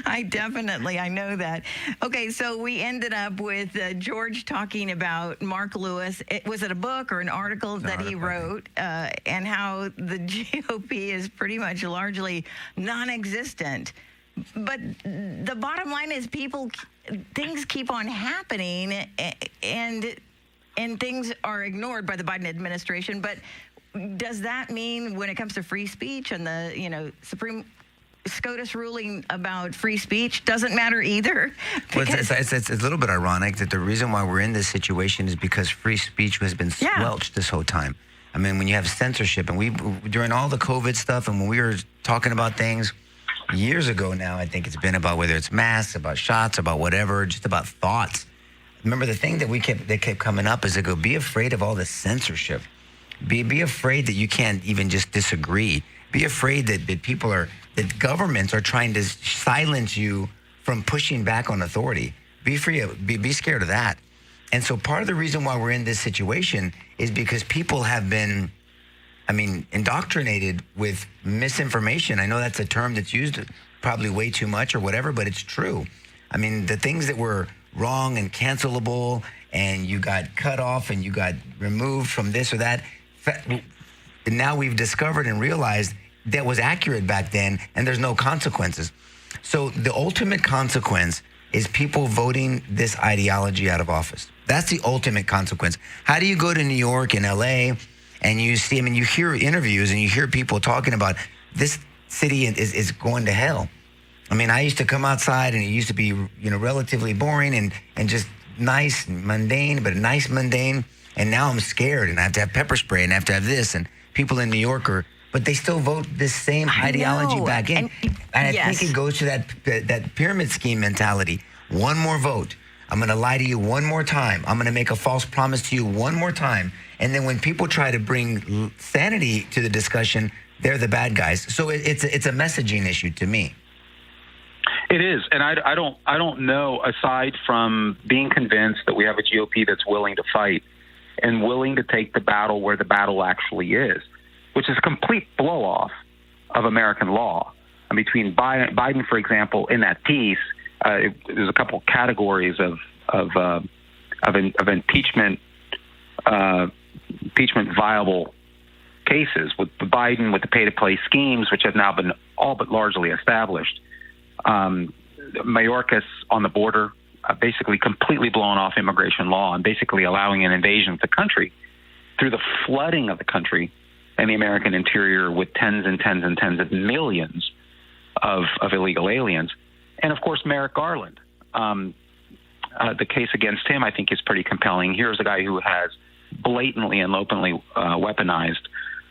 I know that. Okay, so we ended up with George talking about Mark Lewis. Was it a book or an article that he wrote, and how the GOP is pretty much largely non-existent. But the bottom line is things keep on happening, and things are ignored by the Biden administration. But does that mean when it comes to free speech and the Supreme SCOTUS ruling about free speech doesn't matter either? Well, it's a little bit ironic that the reason why we're in this situation is because free speech has been squelched this whole time. I mean, when you have censorship, and during all the COVID stuff, and when we were talking about things years ago now, I think it's been about whether it's masks, about shots, about whatever, just about thoughts. Remember, the thing that kept coming up is be afraid of all the censorship. Be afraid that you can't even just disagree. Be afraid that governments are trying to silence you from pushing back on authority. Be scared of that. And so part of the reason why we're in this situation is because people have been, indoctrinated with misinformation. I know that's a term that's used probably way too much or whatever, but it's true. I mean, the things that were wrong and cancelable, and you got cut off and you got removed from this or that, now we've discovered and realized that was accurate back then, and there's no consequences. So the ultimate consequence is people voting this ideology out of office. That's the ultimate consequence. How do you go to New York and LA and you see, I mean, you hear interviews and you hear people talking about this city is going to hell. I mean, I used to come outside and it used to be, relatively boring and just nice and mundane, but nice mundane. And now I'm scared and I have to have pepper spray and I have to have this. And people in New York but they still vote this same ideology back in. And I think it goes to that pyramid scheme mentality. One more vote. I'm going to lie to you one more time. I'm going to make a false promise to you one more time. And then when people try to bring sanity to the discussion, they're the bad guys. So it's a messaging issue to me. It is, and I don't know, aside from being convinced that we have a GOP that's willing to fight and willing to take the battle where the battle actually is, which is a complete blow-off of American law. And between Biden, for example, in that piece, there's a couple categories of impeachment viable cases with Biden, with the pay-to-play schemes, which have now been all but largely established. Mayorkas on the border, basically completely blowing off immigration law and basically allowing an invasion of the country through the flooding of the country and the American interior with tens and tens and tens of millions of illegal aliens. And, of course, Merrick Garland. The case against him, I think, is pretty compelling. Here's a guy who has blatantly and openly weaponized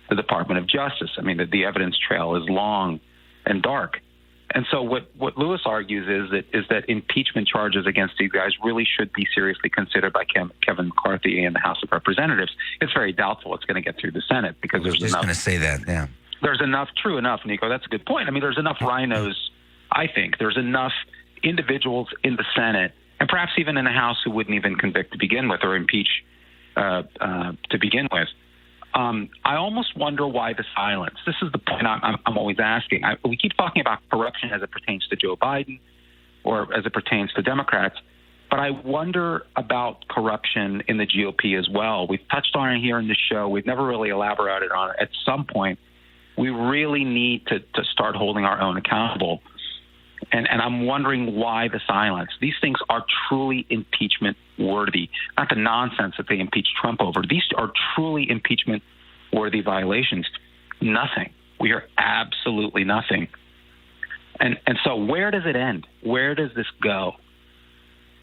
the Department of Justice. I mean, the evidence trail is long and dark. And so what Lewis argues is that impeachment charges against these guys really should be seriously considered by Kevin McCarthy and the House of Representatives. It's very doubtful it's going to get through the Senate because there's enough. I was just going to say that, yeah. There's enough, true enough, Nico, that's a good point. I mean, there's enough rhinos, I think. There's enough individuals in the Senate and perhaps even in the House who wouldn't even convict to begin with or impeach to begin with. I almost wonder why the silence. This is the point I'm always asking. We keep talking about corruption as it pertains to Joe Biden or as it pertains to Democrats, but I wonder about corruption in the GOP as well. We've touched on it here in the show. We've never really elaborated on it. At some point, we really need to start holding our own accountable. And I'm wondering why the silence. These things are truly impeachment worthy, not the nonsense that they impeached Trump over. These are truly impeachment worthy violations. Nothing. We hear absolutely nothing. And so where does it end? Where does this go?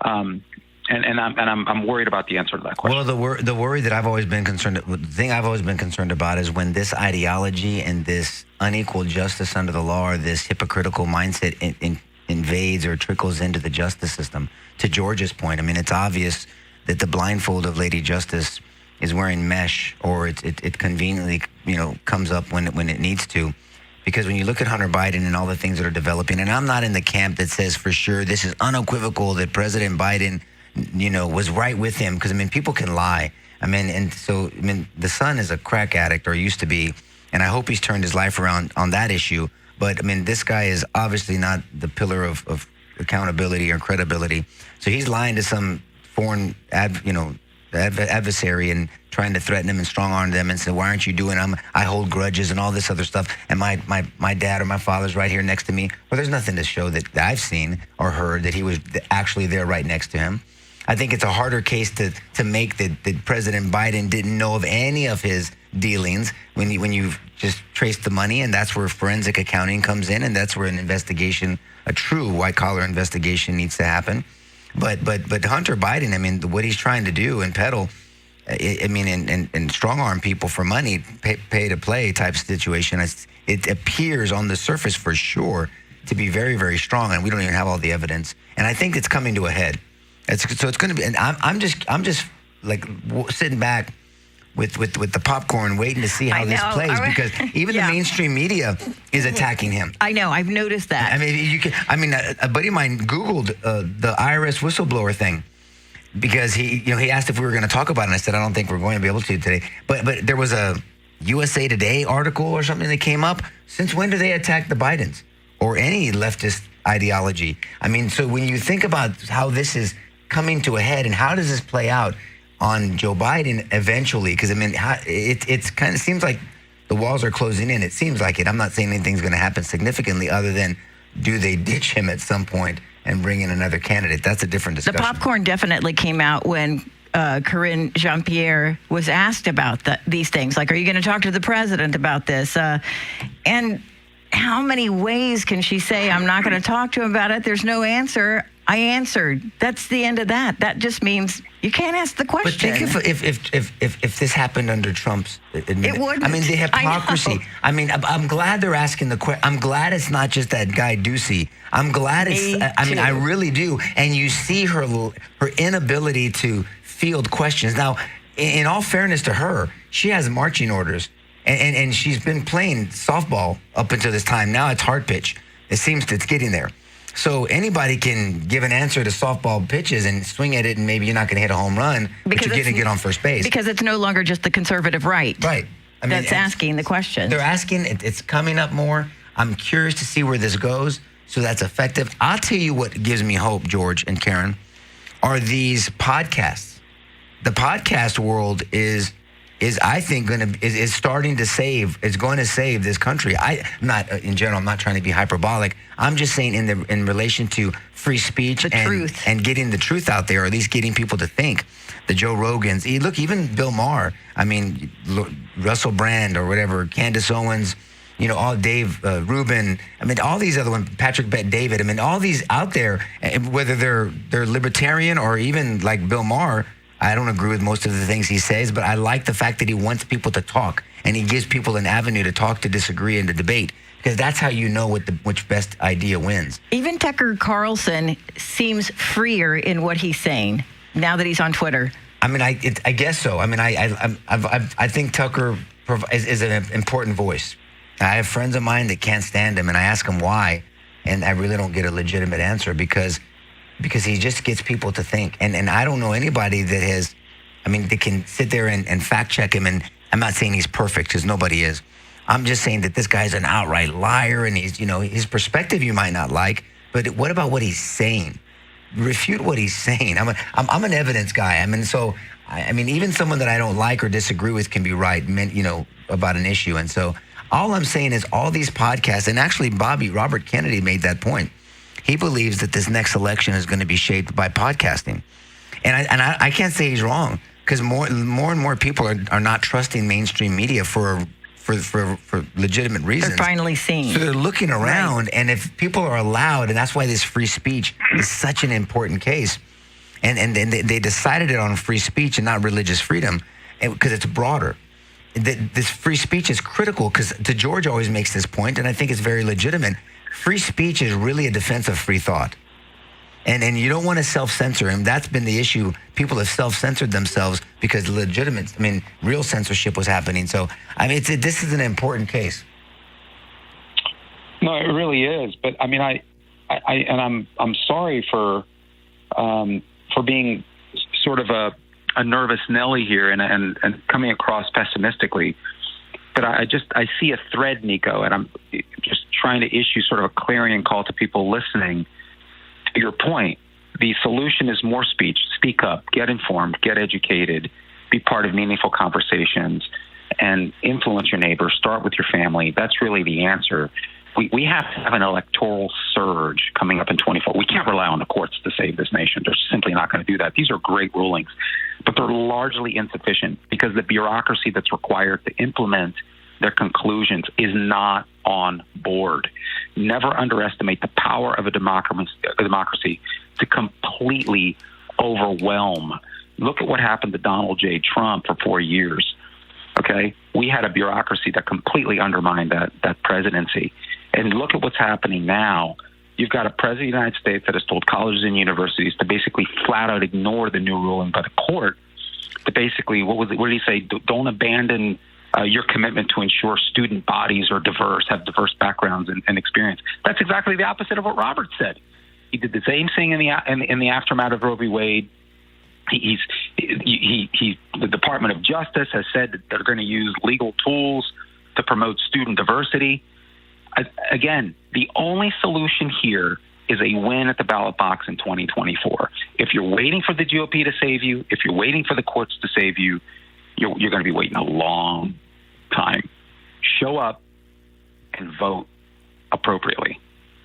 And I'm worried about the answer to that question. Well, the worry that I've always been concerned, the thing I've always been concerned about is when this ideology and this unequal justice under the law or this hypocritical mindset invades or trickles into the justice system. To George's point, I mean, it's obvious that the blindfold of Lady Justice is wearing mesh, or it conveniently, comes up when it needs to. Because when you look at Hunter Biden and all the things that are developing, and I'm not in the camp that says for sure this is unequivocal that President Biden, was right with him, because, people can lie. The son is a crack addict, or used to be, and I hope he's turned his life around on that issue. But, this guy is obviously not the pillar of accountability or credibility. So he's lying to some foreign adversary and trying to threaten him and strong-arm them and say, why aren't you doing it? I hold grudges and all this other stuff. And my dad or my father's right here next to me. Well, there's nothing to show that I've seen or heard that he was actually there right next to him. I think it's a harder case to make that President Biden didn't know of any of his dealings when you just trace the money, and that's where forensic accounting comes in, and that's where an investigation, a true white-collar investigation, needs to happen. But Hunter Biden, what he's trying to do and peddle, and strong-arm people for money, pay-to-play type situation, it appears on the surface for sure to be very, very strong, and we don't even have all the evidence. And I think it's coming to a head. So it's going to be, and I'm just like sitting back with the popcorn, waiting to see how this plays, because even the mainstream media is attacking him. I know. I've noticed that. A buddy of mine Googled the IRS whistleblower thing because he asked if we were going to talk about it, and I said I don't think we're going to be able to today. But there was a USA Today article or something that came up. Since when do they attack the Bidens or any leftist ideology? So when you think about how this is coming to a head and how does this play out on Joe Biden eventually, because it's kind of seems like the walls are closing in. It seems like it. I'm not saying anything's going to happen significantly other than do they ditch him at some point and bring in another candidate? That's a different discussion. The popcorn definitely came out when Corinne Jean-Pierre was asked about these things. Like, are you going to talk to the president about this? And how many ways can she say, I'm not going to talk to him about it? There's no answer. I answered. That's the end of that. That just means you can't ask the question. But think if this happened under Trump's it wouldn't. I mean, the hypocrisy. I mean, I'm glad they're asking the question. I'm glad it's not just that guy Ducey. I'm glad I really do. And you see her inability to field questions. Now, in all fairness to her, she has marching orders. And she's been playing softball up until this time. Now it's hard pitch. It seems it's getting there. So anybody can give an answer to softball pitches and swing at it, and maybe you're not going to hit a home run, but you're going to get on first base. Because it's no longer just the conservative right. Right. I mean, that's asking the question. They're asking. It's coming up more. I'm curious to see where this goes. So that's effective. I'll tell you what gives me hope, George and Karen, are these podcasts. The podcast world is I think is starting to save. Is going to save this country. I'm not in general. I'm not trying to be hyperbolic. I'm just saying in relation to free speech and getting the truth out there, or at least getting people to think. The Joe Rogans. Look, even Bill Maher. I mean, Russell Brand or whatever. Candace Owens. You know, all Dave Rubin. I mean, all these other ones. Patrick Bet-David. I mean, all these out there. Whether they're libertarian or even like Bill Maher. I don't agree with most of the things he says, but I like the fact that he wants people to talk, and he gives people an avenue to talk, to disagree, and to debate, because that's how you know which best idea wins. Even Tucker Carlson seems freer in what he's saying now that he's on Twitter. I mean, I guess so. I mean, I think Tucker is an important voice. I have friends of mine that can't stand him, and I ask them why, and I really don't get a legitimate answer because he just gets people to think. And I don't know anybody that they can sit there and fact check him. And I'm not saying he's perfect, because nobody is. I'm just saying that this guy's an outright liar, and he's, his perspective you might not like, but what about what he's saying? Refute what he's saying. I'm an evidence guy. I mean, even someone that I don't like or disagree with can be right, about an issue. And so all I'm saying is all these podcasts, and actually Robert Kennedy made that point. He believes that this next election is going to be shaped by podcasting. And I can't say he's wrong, because more and more people are not trusting mainstream media for legitimate reasons. They're finally seeing. So they're looking around, right. And if people are allowed, and that's why this free speech is such an important case, and they decided it on free speech and not religious freedom, because it's broader. This free speech is critical, because George always makes this point, and I think it's very legitimate. Free speech is really a defense of free thought. And you don't want to self-censor him. That's been the issue. People have self-censored themselves because real censorship was happening. So, this is an important case. No, it really is. But I'm sorry for being sort of a nervous Nelly here and coming across pessimistically. But I see a thread, NICO, and I'm just trying to issue sort of a clarion call to people listening. To your point, the solution is more speech. Speak up, get informed, get educated, be part of meaningful conversations, and influence your neighbors. Start with your family. That's really the answer. We have to have an electoral surge coming up in 2024. We can't rely on the courts to save this nation. They're simply not going to do that. These are great rulings, but they're largely insufficient because the bureaucracy that's required to implement their conclusions is not on board. Never underestimate the power of a democracy to completely overwhelm. Look at what happened to Donald J. Trump for 4 years. Okay, we had a bureaucracy that completely undermined that presidency. And look at what's happening now. You've got a president of the United States that has told colleges and universities to basically flat out ignore the new ruling by the court. To basically, what did he say? Don't abandon your commitment to ensure student bodies are diverse, have diverse backgrounds and experience. That's exactly the opposite of what Roberts said. He did the same thing in the aftermath of Roe v. Wade. The Department of Justice has said that they're going to use legal tools to promote student diversity. Again, the only solution here is a win at the ballot box in 2024. If you're waiting for the GOP to save you, if you're waiting for the courts to save you, you're going to be waiting a long time. Show up and vote appropriately.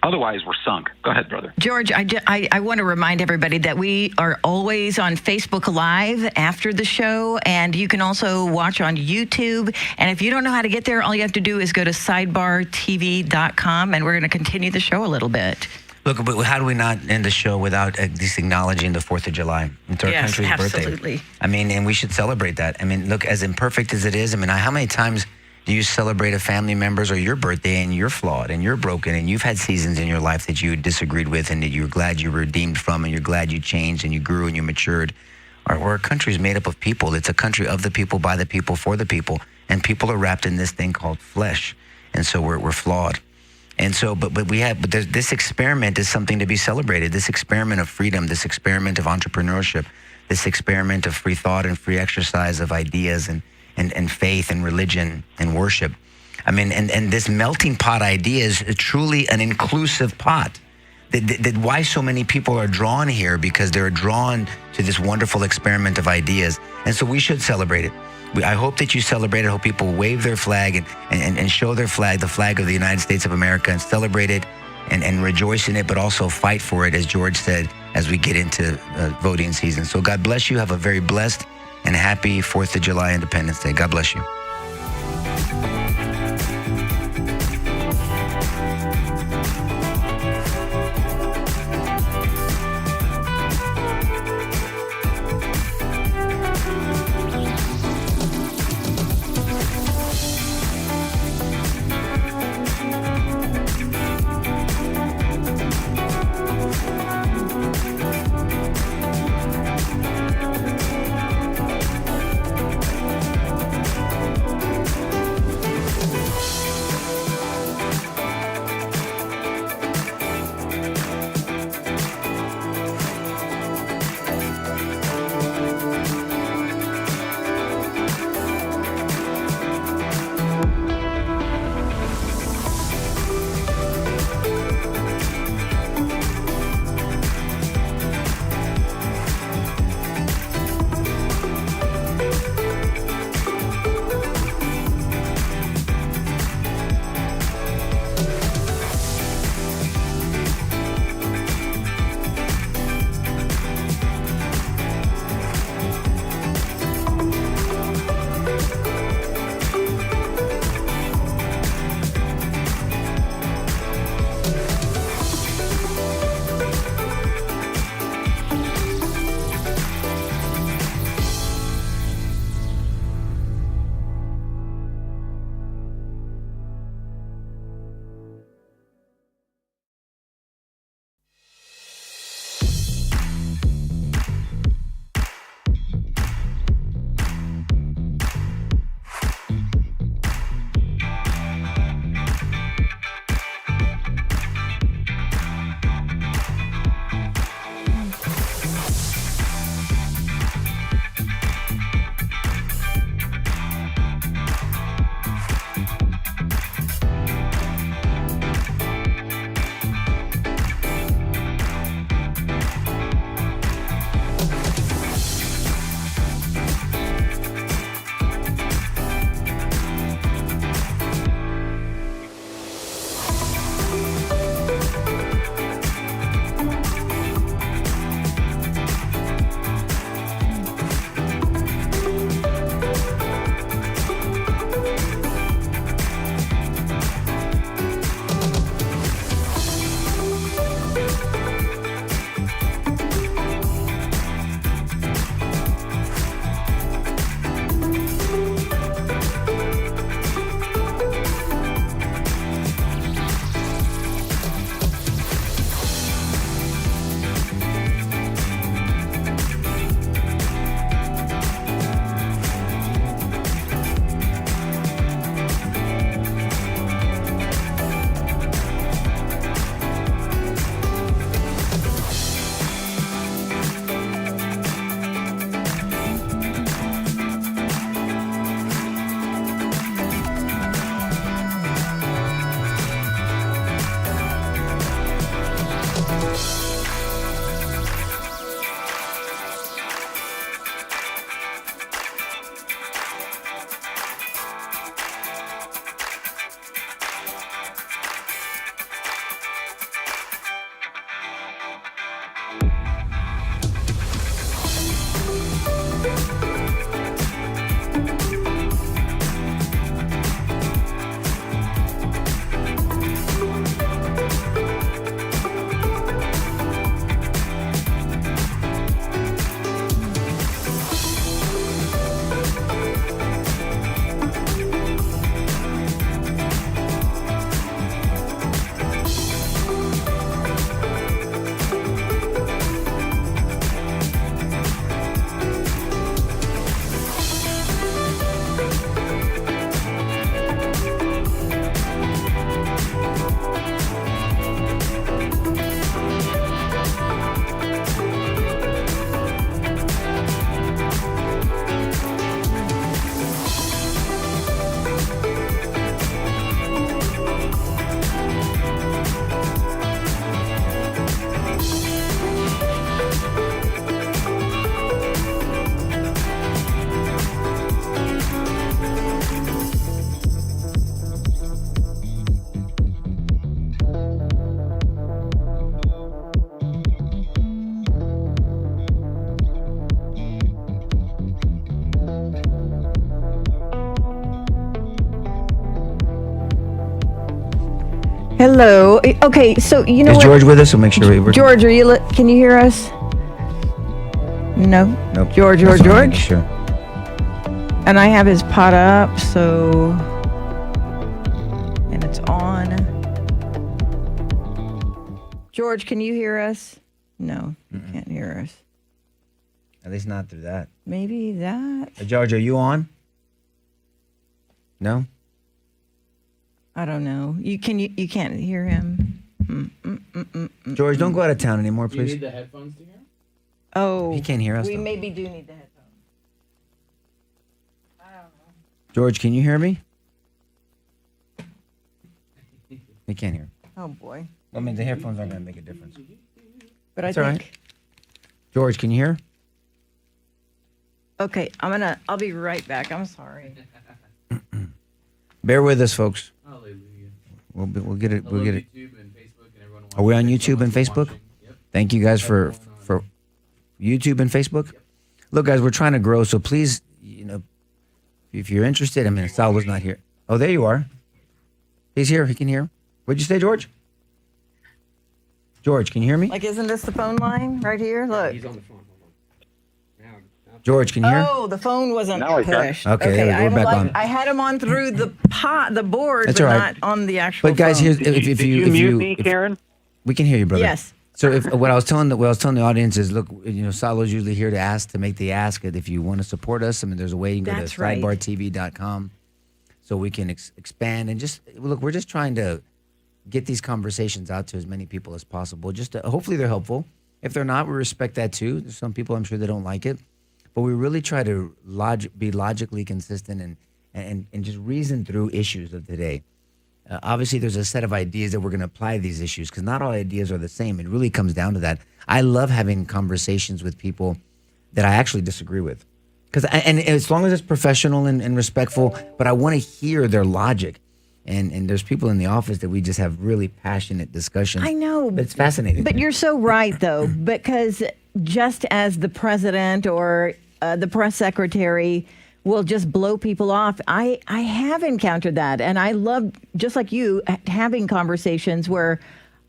Otherwise, we're sunk. Go ahead, brother. George, I want to remind everybody that we are always on Facebook Live after the show, and you can also watch on YouTube. And if you don't know how to get there, all you have to do is go to sidebartv.com, and we're going to continue the show a little bit. Look, but how do we not end the show without at least acknowledging the 4th of July? It's our country's absolutely. birthday. I mean, and we should celebrate that. I mean, look, as imperfect as it is, I mean, how many times do you celebrate a family member's or your birthday and you're flawed and you're broken and you've had seasons in your life that you disagreed with and that you're glad you were redeemed from and you're glad you changed and you grew and you matured? Our country is made up of people. It's a country of the people, by the people, for the people. And people are wrapped in this thing called flesh. And so we're flawed. And so, but this experiment is something to be celebrated. This experiment of freedom, this experiment of entrepreneurship, this experiment of free thought and free exercise of ideas and faith and religion and worship. I mean, and this melting pot idea is truly an inclusive pot. That why so many people are drawn here, because they're drawn to this wonderful experiment of ideas. And so we should celebrate it. I hope that you celebrate it. I hope people wave their flag and show their flag, the flag of the United States of America, and celebrate it and rejoice in it, but also fight for it, as George said, as we get into voting season. So God bless you. Have a very blessed and happy 4th of July Independence Day. God bless you. Hello. Okay, so you know Is what? George with us? We'll make sure we're... George, are you? Can you hear us? No. Nope. George. That's what I'm making sure. And I have his pot up, so, and it's on. George, can you hear us? No, you can't hear us. At least not through that. Maybe that. George, are you on? No? I don't know. You can't hear him. George, don't go out of town anymore, Do you please. need the headphones to hear? Oh, He can't hear us, We though. maybe do need the headphones. George, can you hear me? He can't hear. Oh boy. I mean, the headphones aren't going to make a difference. But That's I all think. right. George, can you hear? Okay, I'll be right back. I'm sorry. Bear with us, folks. Hallelujah. We'll get it. I We'll love get it. YouTube and Facebook and everyone Are we on watching. YouTube and Thanks so much Facebook? for watching. Yep. Thank you guys for YouTube and Facebook. Look, guys, we're trying to grow, so please, if you're interested. I mean, Sal was not here. Oh, there you are. He's here. He can hear. What'd you say, George? George, can you hear me? Like, isn't this the phone line right here? Look. He's on the phone. Hold on. Now. George, can you hear? Oh, the phone wasn't Now I can. pushed. Okay, there we go. I We're back on. I had him on through the board, That's but all right. not on the actual. But guys, phone. here's Did you mute me, Karen? we can hear you, brother. Yes. So what I was telling the audience is, look, Salo's usually here to make the ask. If you want to support us, I mean, there's a way you can go That's to right. sidebartv.com, so we can expand and just look. We're just trying to get these conversations out to as many people as possible. Just hopefully they're helpful. If they're not, we respect that too. There's some people I'm sure they don't like it, but we really try to be logically consistent and just reason through issues of today. Obviously, there's a set of ideas that we're going to apply to these issues because not all ideas are the same. It really comes down to that. I love having conversations with people that I actually disagree with, and as long as it's professional and respectful, but I want to hear their logic. And there's people in the office that we just have really passionate discussions. I know. But it's fascinating. But you're so right, though, because just as the president or the press secretary will just blow people off, I have encountered that. And I love, just like you, having conversations where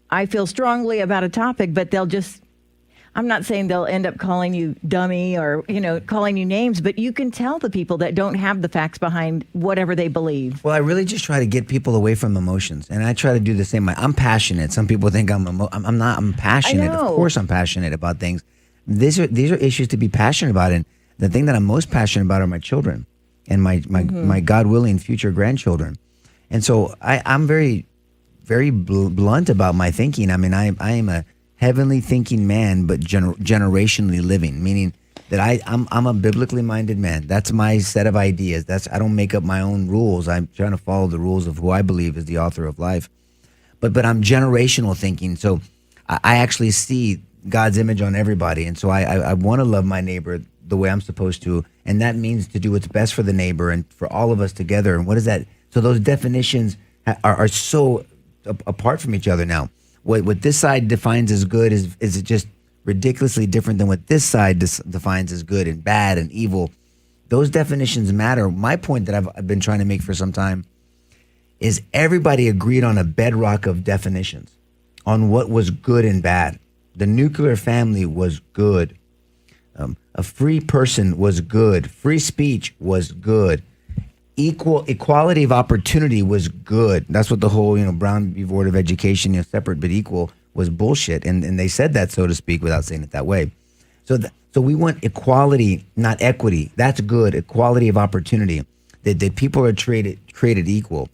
I feel strongly about a topic, but they'll just, I'm not saying they'll end up calling you dummy or, calling you names, but you can tell the people that don't have the facts behind whatever they believe. Well, I really just try to get people away from emotions, and I try to do the same. I'm passionate. Some people think I'm not. I'm passionate. I know. Of course, I'm passionate about things. These are issues to be passionate about, and the thing that I'm most passionate about are my children and my God willing future grandchildren. And so I'm very, very blunt about my thinking. I mean, I am a heavenly thinking man, but generationally living, meaning that I'm a biblically minded man. That's my set of ideas. I don't make up my own rules. I'm trying to follow the rules of who I believe is the author of life. But I'm generational thinking. So I actually see God's image on everybody. And so I want to love my neighbor the way I'm supposed to. And that means to do what's best for the neighbor and for all of us together. And what is that? So those definitions are so apart from each other now. What this side defines as good is just ridiculously different than what this side defines as good and bad and evil. Those definitions matter. My point that I've been trying to make for some time is everybody agreed on a bedrock of definitions on what was good and bad. The nuclear family was good. A free person was good. Free speech was good. Equality of opportunity was good. That's what the whole, Brown v. Board of Education, separate but equal, was bullshit. And they said that, so to speak, without saying it that way. So we want equality, not equity. That's good. Equality of opportunity. That people are created equal.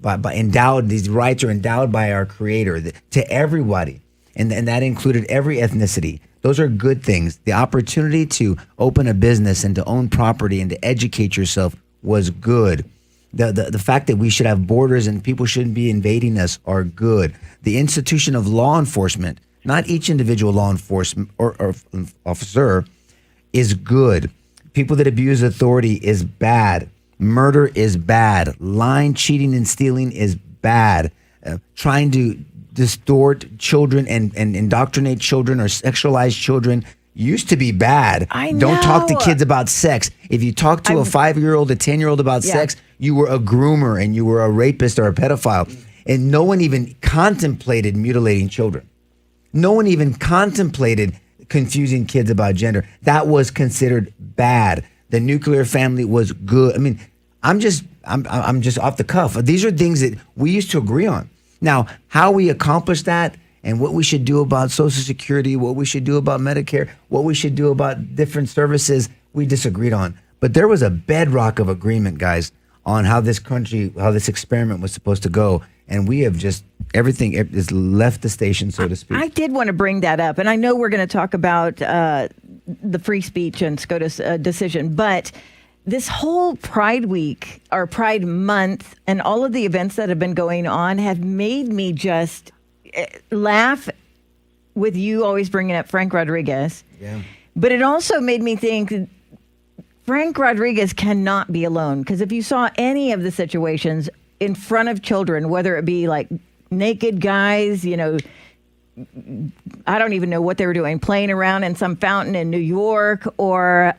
By endowed, these rights are endowed by our Creator to everybody. And that included every ethnicity. Those are good things. The opportunity to open a business and to own property and to educate yourself was good. The fact that we should have borders and people shouldn't be invading us are good. The institution of law enforcement, not each individual law enforcement or officer, is good. People that abuse authority is bad. Murder is bad. Lying, cheating, and stealing is bad. Trying to distort children and indoctrinate children or sexualize children used to be bad. I Don't talk to know. kids about sex. If you talk to a 5-year-old, a 10-year-old about Yeah. sex, you were a groomer and you were a rapist or a pedophile. And no one even contemplated mutilating children. No one even contemplated confusing kids about gender. That was considered bad. The nuclear family was good. I mean, I'm just off the cuff. These are things that we used to agree on. Now, how we accomplish that and what we should do about Social Security, what we should do about Medicare, what we should do about different services, we disagreed on. But there was a bedrock of agreement, guys, on how this country, how this experiment was supposed to go. And we have just, everything is left the station, so to speak. I did want to bring that up. And I know we're going to talk about the free speech and SCOTUS decision. But this whole Pride Week or Pride Month and all of the events that have been going on have made me just laugh with you always bringing up Frank Rodriguez. Yeah. But it also made me think Frank Rodriguez cannot be alone, because if you saw any of the situations in front of children, whether it be like naked guys, you know, I don't even know what they were doing, playing around in some fountain in New York, or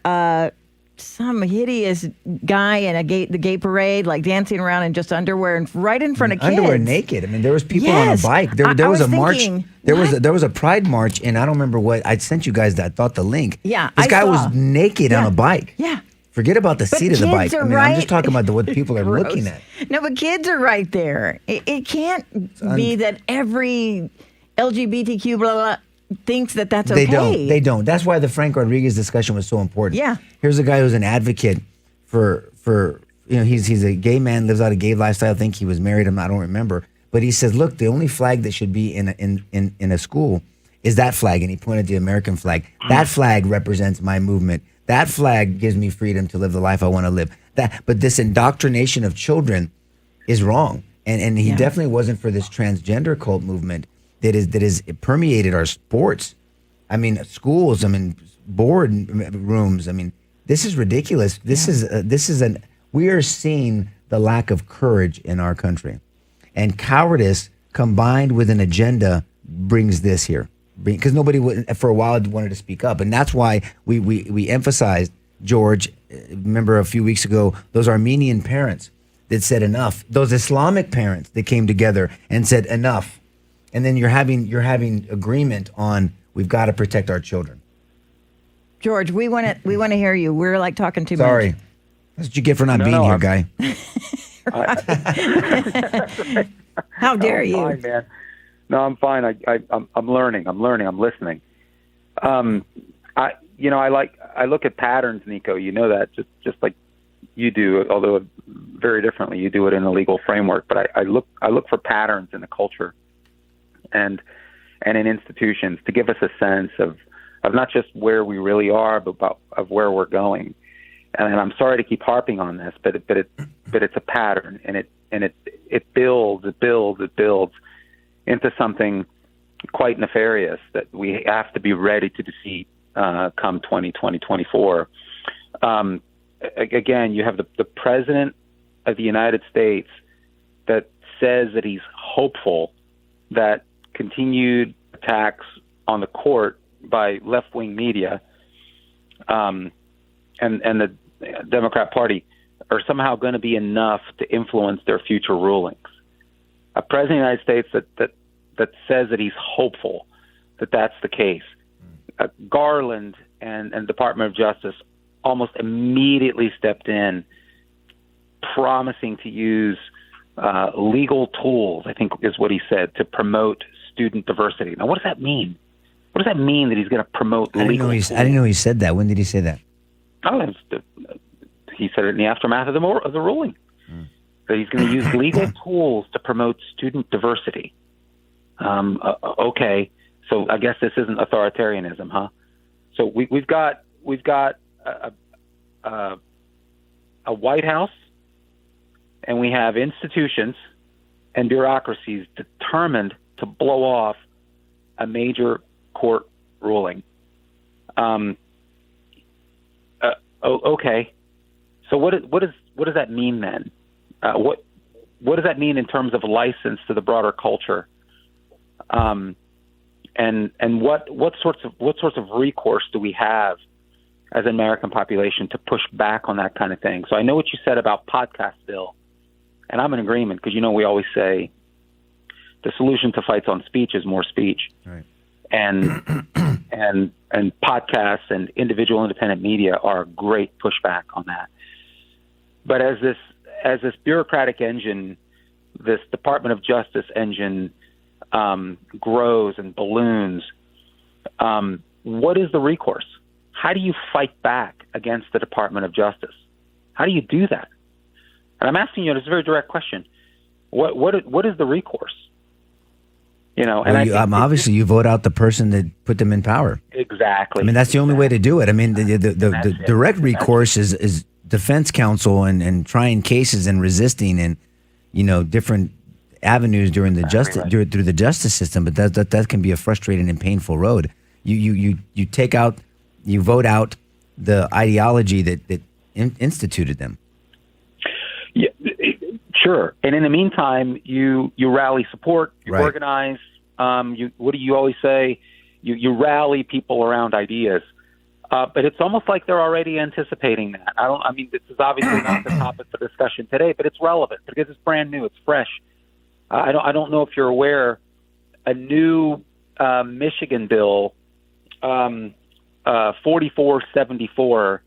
some hideous guy in the gay parade, like dancing around in just underwear and right in front of kids. Underwear naked. I mean, there was people Yes. on a bike. There I was a was march. thinking, There was a pride march, and I don't remember what I sent you guys. I thought the link. Yeah, this I guy saw. was naked on Yeah. a bike. Yeah. Forget about the But seat of the kids bike. I are mean, I'm just right- talking about what people are Gross. looking at. No, but kids are right there. It can't be that every LGBTQ blah, blah, thinks that that's okay. They don't. That's why the Frank Rodriguez discussion was so important. Yeah. Here's a guy who's an advocate for he's a gay man, lives out a gay lifestyle. I think he was married. I don't remember. But he says, look, the only flag that should be in a school is that flag, and he pointed to the American flag. That flag represents my movement. That flag gives me freedom to live the life I want to live. But this indoctrination of children is wrong, and he definitely wasn't for this transgender cult movement that is permeated our sports. I mean, schools. I mean, board rooms. I mean, this is ridiculous. We are seeing the lack of courage in our country, and cowardice combined with an agenda brings this here. Because nobody for a while wanted to speak up, and that's why we emphasized, George. Remember a few weeks ago, those Armenian parents that said enough. Those Islamic parents that came together and said enough, and then you're having agreement on we've got to protect our children. George, we want to hear you. We're like talking too Sorry, much. that's what you get for not being no, here, guy. How dare you? Fine, man. No, I'm fine. I'm learning. I'm listening. I look at patterns, Nico. You know that just like you do, although very differently. You do it in a legal framework, but I look for patterns in the culture and in institutions to give us a sense of not just where we really are, but of where we're going. And I'm sorry to keep harping on this, but it's a pattern, and it builds into something quite nefarious that we have to be ready to defeat come 2024. Again, you have the President of the United States that says that he's hopeful that continued attacks on the court by left-wing media and the Democrat Party are somehow going to be enough to influence their future rulings. A president of the United States that says that he's hopeful that that's the case. Garland and Department of Justice almost immediately stepped in, promising to use legal tools, I think is what he said, to promote student diversity. Now, what does that mean? What does that mean that he's going to promote legal tools? I didn't know he said that. When did he say that? Oh, he said it in the aftermath of the ruling. That he's going to use legal tools to promote student diversity. Okay, so I guess this isn't authoritarianism, huh? So we've got a White House, and we have institutions and bureaucracies determined to blow off a major court ruling. Okay, so what does that mean then? What does that mean in terms of license to the broader culture? And what sorts of recourse do we have as an American population to push back on that kind of thing? So I know what you said about podcast bill, and I'm in agreement because we always say the solution to fights on speech is more speech. Right. And and podcasts and individual independent media are a great pushback on that. But as this bureaucratic engine, this Department of Justice engine grows and balloons, what is the recourse? How do you fight back against the Department of Justice? How do you do that? And I'm asking you, it's a very direct question. What is the recourse? You know, and obviously you vote out the person that put them in power. Exactly. I mean, that's the only way to do it. I mean, the direct recourse is defense counsel and trying cases and resisting and, you know, different avenues during the through the justice system. But that can be a frustrating and painful road. You vote out the ideology that instituted them. Yeah, sure. And in the meantime, you rally support, you organize. What do you always say? You rally people around ideas. But it's almost like they're already anticipating that. I mean, this is obviously not the topic for discussion today, but it's relevant because it's brand new. It's fresh. I don't know if you're aware, a new Michigan bill, 4474,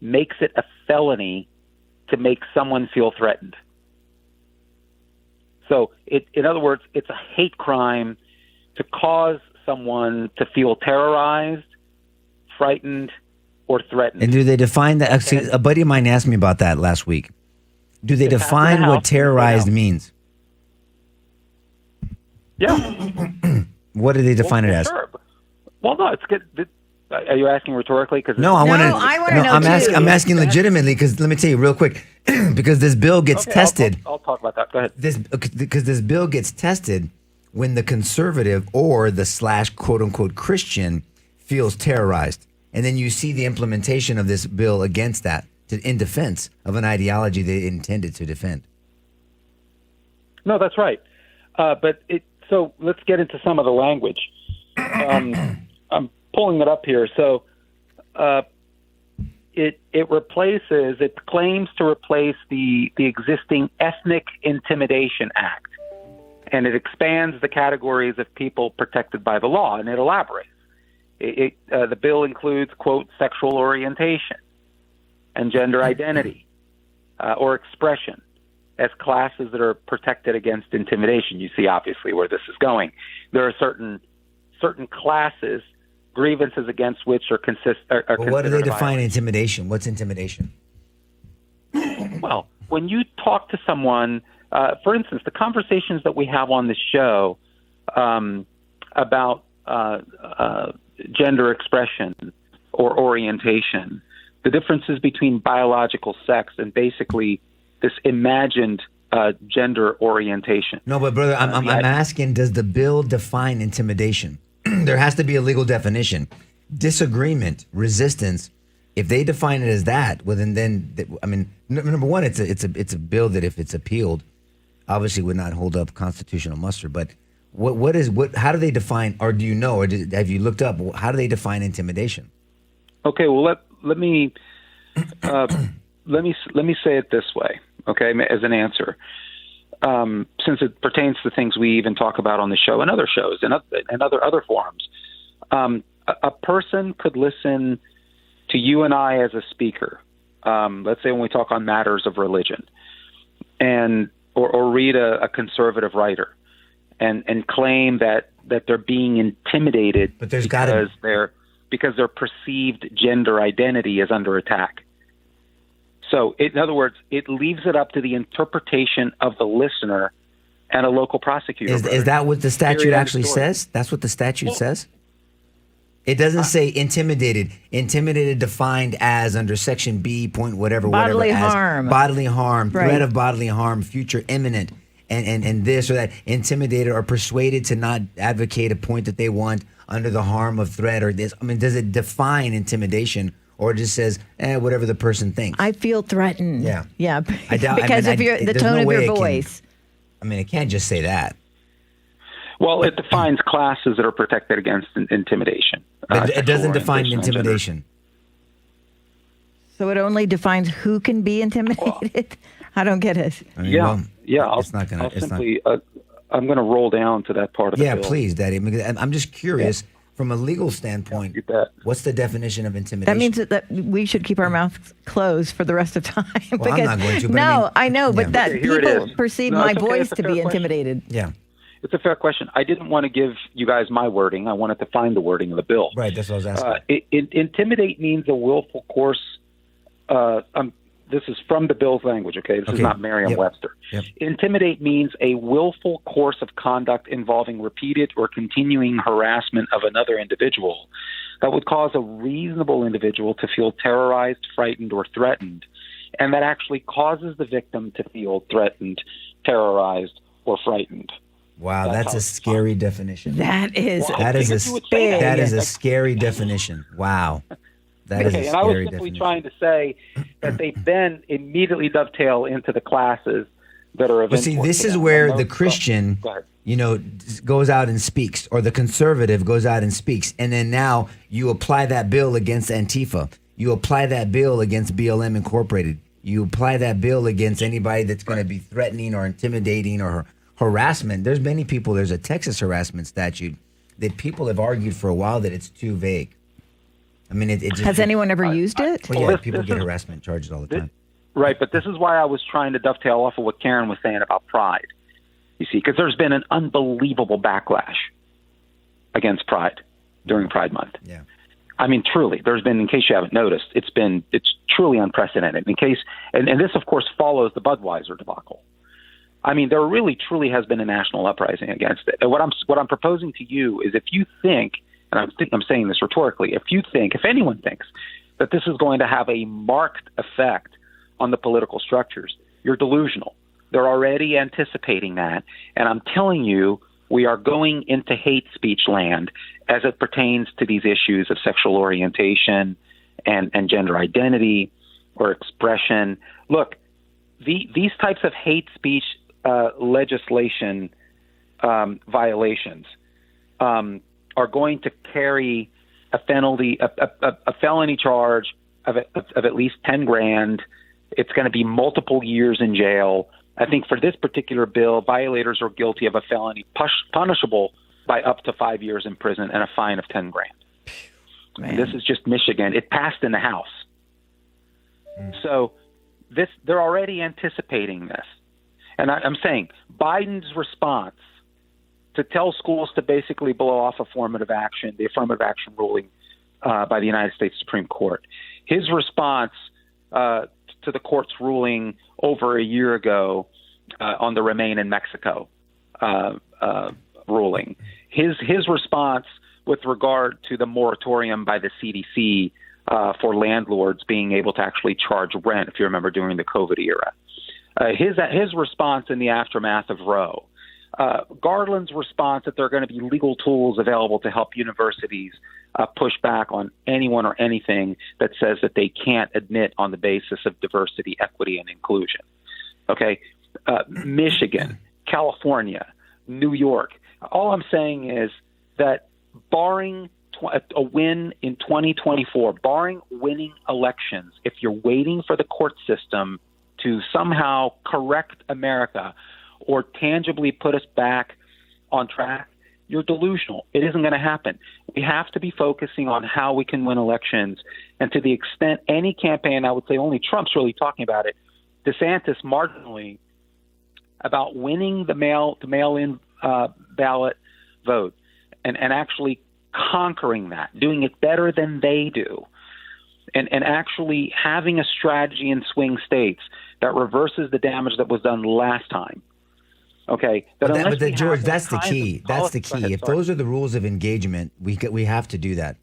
makes it a felony to make someone feel threatened. So, in other words, it's a hate crime to cause someone to feel terrorized, frightened, or threatened. And do they define that? Actually, a buddy of mine asked me about that last week. Do they define what terrorized means? Yeah. What do they define it as? Sure. Well, no, it's good. Are you asking rhetorically? No, I want to know. I'm asking legitimately because let me tell you real quick, because this bill gets tested. I'll talk about that. Go ahead. Because this bill gets tested when the conservative or the / quote unquote Christian feels terrorized, and then you see the implementation of this bill against that in defense of an ideology they intended to defend. No, that's right. So let's get into some of the language. I'm pulling it up here. So it claims to replace the existing Ethnic Intimidation Act, and it expands the categories of people protected by the law, and it elaborates. The bill includes, quote, sexual orientation and gender identity or expression as classes that are protected against intimidation. You see, obviously, where this is going. There are certain classes, grievances against which are considered. What do they define intimidation? What's intimidation? Well, when you talk to someone, for instance, the conversations that we have on this show about gender expression or orientation, the differences between biological sex and basically this imagined gender orientation. No, but brother, I'm asking, does the bill define intimidation? There has to be a legal definition. Disagreement, resistance. If they define it as that, well, then I mean, number one, it's a bill that if it's appealed, obviously would not hold up constitutional muster. But how do they define, or do you know, or have you looked up? How do they define intimidation? Okay, well let me say it this way, okay, as an answer. Since it pertains to things we even talk about on the show and other shows and other forums, a person could listen to you and I as a speaker. Let's say when we talk on matters of religion, or read a conservative writer, and claim that they're being intimidated because their perceived gender identity is under attack. So, in other words, it leaves it up to the interpretation of the listener and a local prosecutor. Is that what the statute actually says? That's what the statute says? It doesn't say intimidated. Intimidated defined as under Section B, point whatever, bodily as harm. Bodily harm, Right. threat of bodily harm, future imminent, and this or that. Intimidated or persuaded to not advocate a point that they want under the harm of threat or this. I mean, does it define intimidation? Or it just says, whatever the person thinks. I feel threatened. Yeah. Yeah. I doubt, because of the tone of your voice. It can't just say that. Well, it defines classes that are protected against intimidation. It doesn't define intimidation. So it only defines who can be intimidated? I don't get it. I'll I'm going to roll down to that part of the Yeah, bill. please, Daddy. I'm just curious from a legal standpoint. You bet. What's the definition of intimidation? That means that we should keep our mouths closed for the rest of time. Well, I'm not going to, but no, I know, yeah. but that Okay, here it people is. perceive No, my it's okay. voice It's a to fair be question. intimidated. Yeah, It's a fair question. I didn't want to give you guys my wording. I wanted to find the wording of the bill. right. That's what I was asking. Intimidate means a willful course. This is from the bill's language, okay? This is not Merriam-Webster. Yep. Intimidate means a willful course of conduct involving repeated or continuing harassment of another individual that would cause a reasonable individual to feel terrorized, frightened, or threatened, and that actually causes the victim to feel threatened, terrorized, or frightened. Wow, That's that's how a it's scary definition. That is Well, That is figured you would say that. that is a scary definition. Wow, that is a Okay, and I was scary simply definition. trying to say that they then immediately dovetail into the classes that are of But see, import this to is them. where And the those- Christian, Go ahead. goes out and speaks, or the conservative goes out and speaks, and then now you apply that bill against Antifa. You apply that bill against BLM Incorporated. You apply that bill against anybody that's going to be threatening or intimidating or harassment. There's many people. There's a Texas harassment statute that people have argued for a while that it's too vague. I mean, it just Has anyone ever used it? Well, yeah, Well, people this get is- harassment charges all the time. Right, but this is why I was trying to dovetail off of what Karen was saying about Pride. You see, because there's been an unbelievable backlash against Pride during Pride Month. Yeah. I mean, truly, there's been, in case you haven't noticed, it's truly unprecedented. In case, and this, of course, follows the Budweiser debacle. I mean, there really, truly has been a national uprising against it. And what I'm proposing to you is, if you think, and I'm saying this rhetorically, if anyone thinks that this is going to have a marked effect on the political structures, you're delusional. They're already anticipating that, and I'm telling you, we are going into hate speech land as it pertains to these issues of sexual orientation and gender identity or expression. Look, these types of hate speech legislation violations are going to carry a penalty, a felony charge of at least 10 grand. It's going to be multiple years in jail. I think for this particular bill, violators are guilty of a felony punishable by up to 5 years in prison and a fine of 10 grand. And this is just Michigan. It passed in the House. So they're already anticipating this. And I'm saying Biden's response to tell schools to basically blow off the affirmative action ruling by the United States Supreme Court, his response to the court's ruling over a year ago on the Remain in Mexico ruling, his response with regard to the moratorium by the CDC for landlords being able to actually charge rent, if you remember, during the COVID era, his response in the aftermath of Roe, Garland's response that there are going to be legal tools available to help universities push back on anyone or anything that says that they can't admit on the basis of diversity, equity, and inclusion. Okay, Michigan, California, New York. All I'm saying is that barring a win in 2024, barring winning elections, if you're waiting for the court system to somehow correct America or tangibly put us back on track, you're delusional. It isn't going to happen. We have to be focusing on how we can win elections. And to the extent any campaign, I would say only Trump's really talking about it, DeSantis marginally, about winning the mail-in ballot vote and actually conquering that, doing it better than they do, and actually having a strategy in swing states that reverses the damage that was done last time. Okay, But George, that's the key. That's the key. If those are the rules of engagement, we have to do that.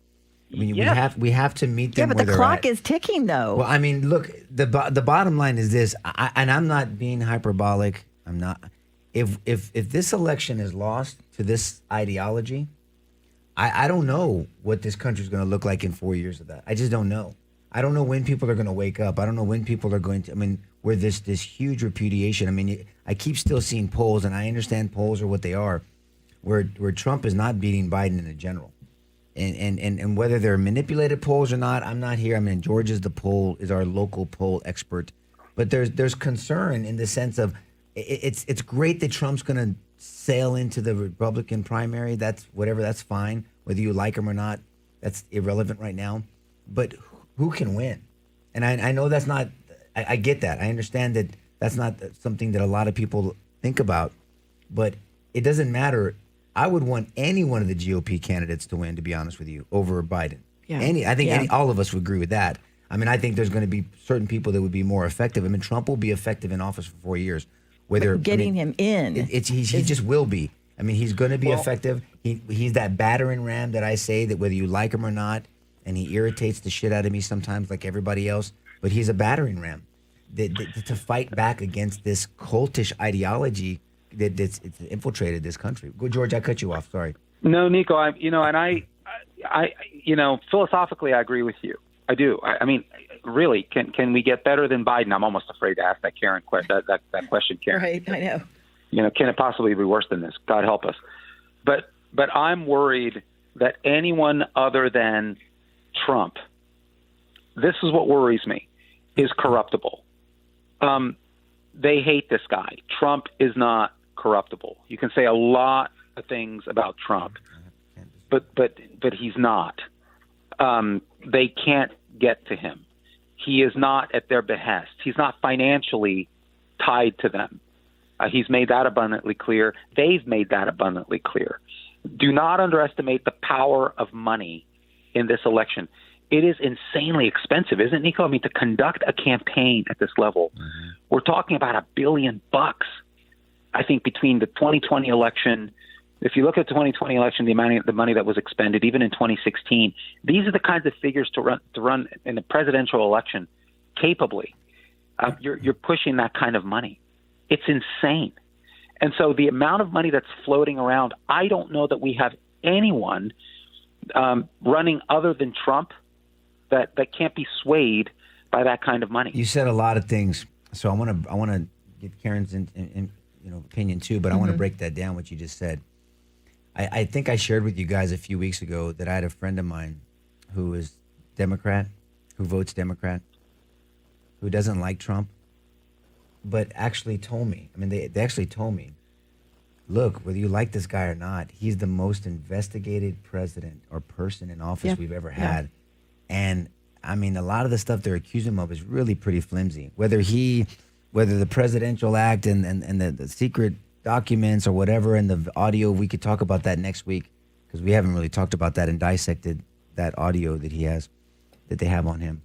I mean, we have to meet them. Yeah, but where the they're clock at. is ticking, though. Well, I mean, look, the bottom line is this, and I'm not being hyperbolic. I'm not. If this election is lost to this ideology, I don't know what this country is going to look like in 4 years of that. I just don't know. I don't know when people are going to wake up. I don't know when people are going to. I mean, where this huge repudiation. I mean, I keep still seeing polls, and I understand polls are what they are, where Trump is not beating Biden in a general, and whether they're manipulated polls or not, I'm not here. I mean, George is our local poll expert, but there's concern in the sense of it's great that Trump's going to sail into the Republican primary. That's whatever. That's fine. Whether you like him or not, that's irrelevant right now. But who can win? And I know that's not. I get that. I understand that that's not something that a lot of people think about. But it doesn't matter. I would want any one of the GOP candidates to win, to be honest with you, over Biden. Yeah. I think all of us would agree with that. I mean, I think there's going to be certain people that would be more effective. I mean, Trump will be effective in office for 4 years. Whether getting him in, he just will be. I mean, he's going to be effective. He's that battering ram that I say that whether you like him or not, and he irritates the shit out of me sometimes, like everybody else. But he's a battering ram to fight back against this cultish ideology that's infiltrated this country. Go, George. I cut you off. Sorry. No, Nico. I philosophically, I agree with you. I do. I mean, really, can we get better than Biden? I'm almost afraid to ask that Karen that question, Karen. right? I know. Can it possibly be worse than this? God help us. But I'm worried that anyone other than Trump, this is what worries me, is corruptible. They hate this guy. Trump is not corruptible. You can say a lot of things about Trump, but he's not. They can't get to him. He is not at their behest. He's not financially tied to them. He's made that abundantly clear. They've made that abundantly clear. Do not underestimate the power of money in this election. It is insanely expensive, isn't it, Nico? I mean, to conduct a campaign at this level, we're talking about $1 billion. I think between the 2020 election, if you look at the 2020 election, the money that was expended, even in 2016, these are the kinds of figures to run in a presidential election capably. You're pushing that kind of money. It's insane. And so the amount of money that's floating around, I don't know that we have anyone running other than Trump that can't be swayed by that kind of money. You said a lot of things, so I want to get Karen's opinion too, but I want to break that down. What you just said, I think I shared with you guys a few weeks ago that I had a friend of mine who is Democrat, who votes Democrat, who doesn't like Trump, but actually told me. I mean, they actually told me, look, whether you like this guy or not, he's the most investigated president or person in office we've ever had. And I mean, a lot of the stuff they're accusing him of is really pretty flimsy. Whether the Presidential Act and the secret documents or whatever, and the audio, we could talk about that next week because we haven't really talked about that and dissected that audio that he has, that they have on him.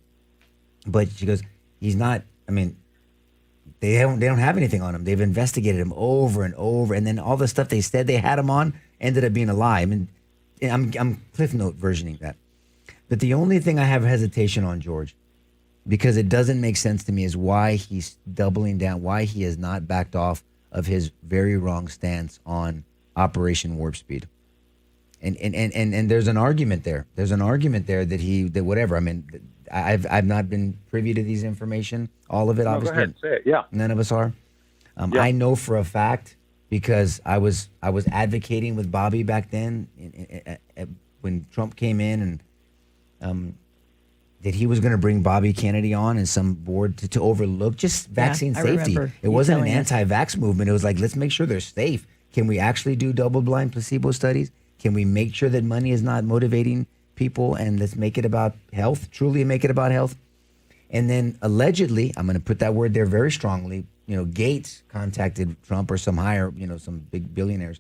But she goes, he's not. I mean, they don't have anything on him. They've investigated him over and over, and then all the stuff they said they had him on ended up being a lie. I mean, I'm Cliff Note versioning that. But the only thing I have hesitation on, George, because it doesn't make sense to me, is why he's doubling down, why he has not backed off of his very wrong stance on Operation Warp Speed. And there's an argument there. There's an argument there that whatever. I mean, I've not been privy to these information, all of it, obviously. Go ahead, say it. Yeah. None of us are. I know for a fact because I was advocating with Bobby back then when Trump came in, and that he was going to bring Bobby Kennedy on and some board to overlook just vaccine safety. It wasn't an anti-vax movement. It was like, let's make sure they're safe. Can we actually do double-blind placebo studies? Can we make sure that money is not motivating people, and let's make it about health, truly make it about health? And then allegedly, I'm going to put that word there very strongly, Gates contacted Trump or some higher, some big billionaires.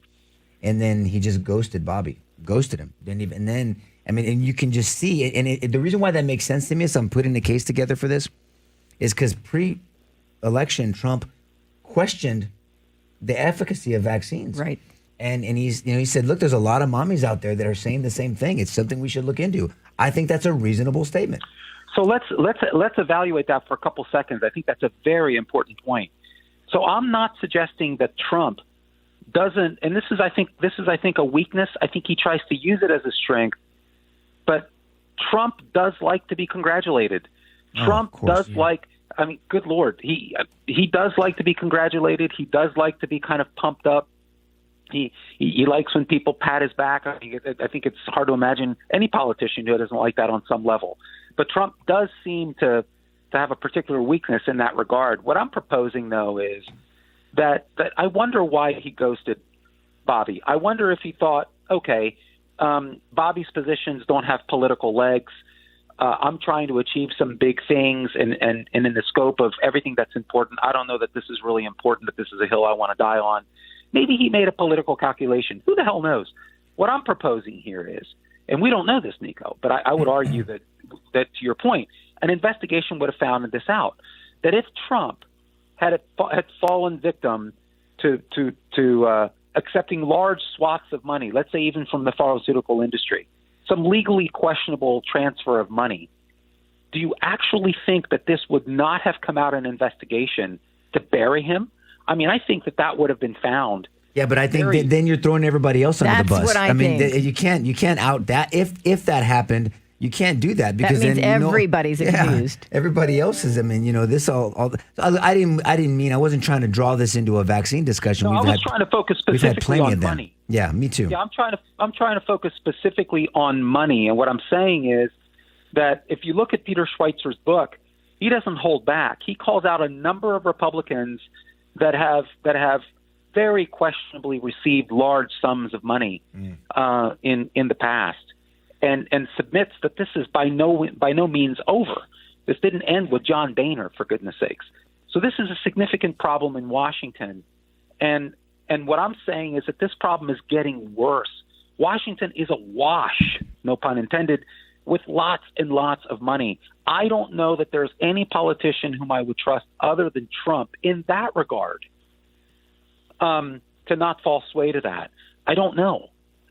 And then he just ghosted him. And then, I mean, and you can just see it. And the reason why that makes sense to me is I'm putting the case together for this is because pre-election, Trump questioned the efficacy of vaccines. Right. And he said, look, there's a lot of mommies out there that are saying the same thing. It's something we should look into. I think that's a reasonable statement. So let's evaluate that for a couple seconds. I think that's a very important point. So I'm not suggesting that Trump doesn't, and this is I think a weakness. I think he tries to use it as a strength. But Trump does like to be congratulated. Trump does like, I mean, good Lord, he does like to be congratulated. He does like to be kind of pumped up. He likes when people pat his back. I think it's hard to imagine any politician who doesn't like that on some level. But Trump does seem to have a particular weakness in that regard. What I'm proposing, though, is that I wonder why he ghosted Bobby. I wonder if he thought, okay, Bobby's positions don't have political legs. I'm trying to achieve some big things, and in the scope of everything that's important, I don't know that this is really important, that this is a hill I want to die on. Maybe he made a political calculation. Who the hell knows? What I'm proposing here is, and we don't know this, Nico, but I would argue that to your point, an investigation would have found this out, that if Trump had fallen victim to accepting large swaths of money, let's say even from the pharmaceutical industry, some legally questionable transfer of money, do you actually think that this would not have come out in an investigation to bury him? I mean, I think that would have been found. Yeah, but I think then you're throwing everybody else under the bus. That's what I mean, think. you can't out that. If that happened, you can't do that because that means then everybody's accused. Everybody else is. I mean, this all. I didn't mean. I wasn't trying to draw this into a vaccine discussion. No, I was trying to focus specifically on money. Yeah, me too. Yeah, I'm trying to focus specifically on money, and what I'm saying is that if you look at Peter Schweitzer's book, he doesn't hold back. He calls out a number of Republicans that have very questionably received large sums of money in the past, and submits that this is by no means over. This didn't end with John Boehner, for goodness sakes. So this is a significant problem in Washington, and what I'm saying is that this problem is getting worse. Washington is awash, no pun intended, with lots and lots of money. I don't know that there's any politician whom I would trust other than Trump in that regard. To not fall sway to that. I don't know.